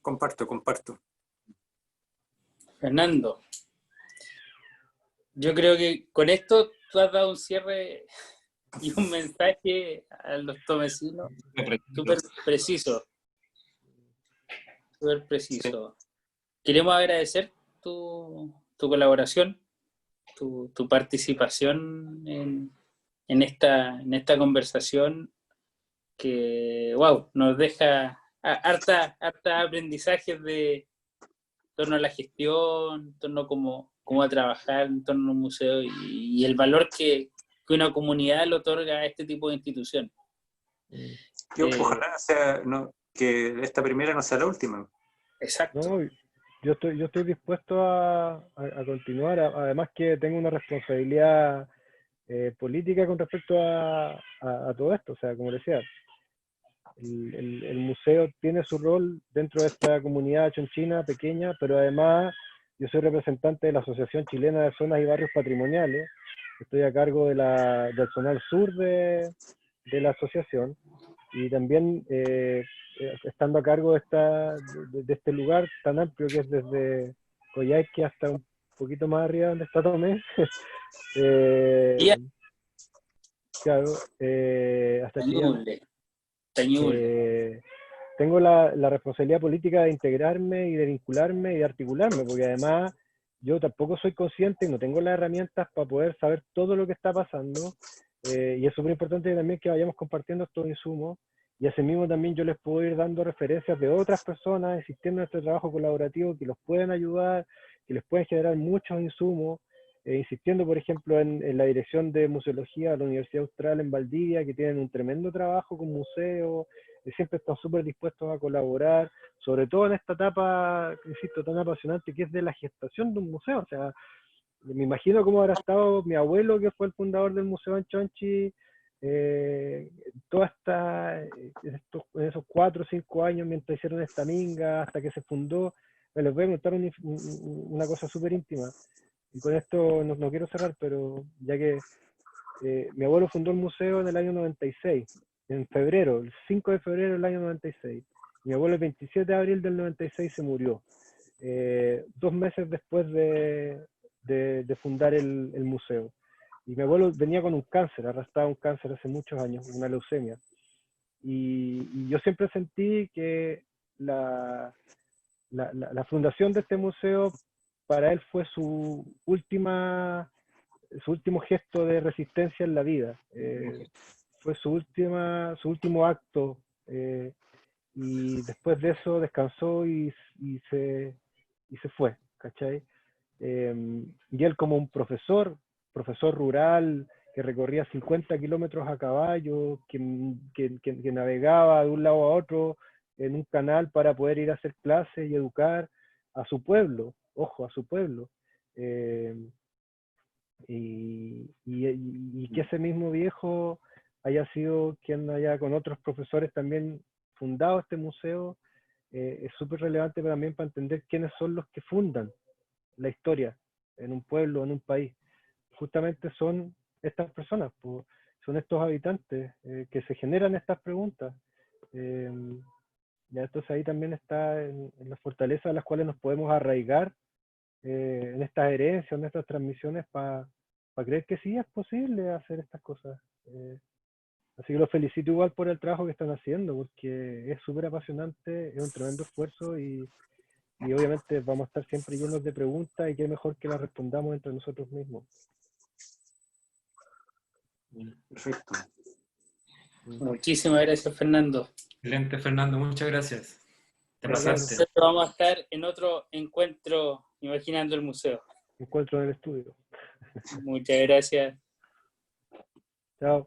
Comparto. Fernando, yo creo que con esto tú has dado un cierre y un mensaje a los tomecinos súper preciso. Súper preciso. Queremos agradecer tu colaboración, tu participación en esta conversación que, wow, nos deja harta aprendizajes en torno a la gestión, en torno a cómo a trabajar en torno a un museo y el valor que una comunidad le otorga a este tipo de instituciones. Ojalá que esta primera no sea la última. Exacto. No, yo estoy dispuesto a continuar, además que tengo una responsabilidad política con respecto a todo esto. O sea, como decía, el museo tiene su rol dentro de esta comunidad chonchina pequeña, pero además yo soy representante de la Asociación Chilena de Zonas y Barrios Patrimoniales. Estoy a cargo del zonal sur de la asociación, y también estando a cargo de este lugar tan amplio que es desde Coyhaique hasta un poquito más arriba donde está Tomé. Claro, hasta Chillán. Tengo la responsabilidad política de integrarme y de vincularme y de articularme, porque además yo tampoco soy consciente y no tengo las herramientas para poder saber todo lo que está pasando, y es súper importante también que vayamos compartiendo estos insumos, y asimismo también yo les puedo ir dando referencias de otras personas existiendo en este trabajo colaborativo que los pueden ayudar, que les pueden generar muchos insumos, insistiendo por ejemplo en la dirección de museología de la Universidad Austral en Valdivia, que tienen un tremendo trabajo con museos, siempre están súper dispuestos a colaborar, sobre todo en esta etapa, insisto, tan apasionante que es de la gestación de un museo. O sea, me imagino cómo habrá estado mi abuelo, que fue el fundador del museo en Chonchi, en esos 4 o 5 años mientras hicieron esta minga, hasta que se fundó. Les voy a contar una cosa súper íntima, y con esto no quiero cerrar, pero ya que mi abuelo fundó el museo en el año 96, en febrero, el 5 de febrero del año 96. Mi abuelo el 27 de abril del 96 se murió, 2 meses después de fundar el museo. Y mi abuelo venía con un cáncer, arrastraba un cáncer hace muchos años, una leucemia. Y yo siempre sentí que la fundación de este museo para él fue su último gesto de resistencia en la vida. fue su último acto, y después de eso descansó y se fue, ¿cachai? Y él como un profesor rural, que recorría 50 kilómetros a caballo, que navegaba de un lado a otro en un canal para poder ir a hacer clases y educar a su pueblo, ojo, a su pueblo. Y que ese mismo viejo haya sido quien haya con otros profesores también fundado este museo, es súper relevante también para entender quiénes son los que fundan la historia en un pueblo, en un país. Justamente son estas personas, son estos habitantes que se generan estas preguntas. Ya entonces ahí también está en las fortalezas a las cuales nos podemos arraigar en estas herencias, en estas transmisiones, para creer que sí es posible hacer estas cosas. Así que los felicito igual por el trabajo que están haciendo, porque es súper apasionante, es un tremendo esfuerzo y obviamente vamos a estar siempre llenos de preguntas y qué mejor que las respondamos entre nosotros mismos. Perfecto. Muchísimas gracias, Fernando. Excelente, Fernando, muchas gracias. Te Claro. pasaste. Nosotros vamos a estar en otro encuentro Imaginando el Museo. Encuentro en el estudio. Muchas gracias. Chao.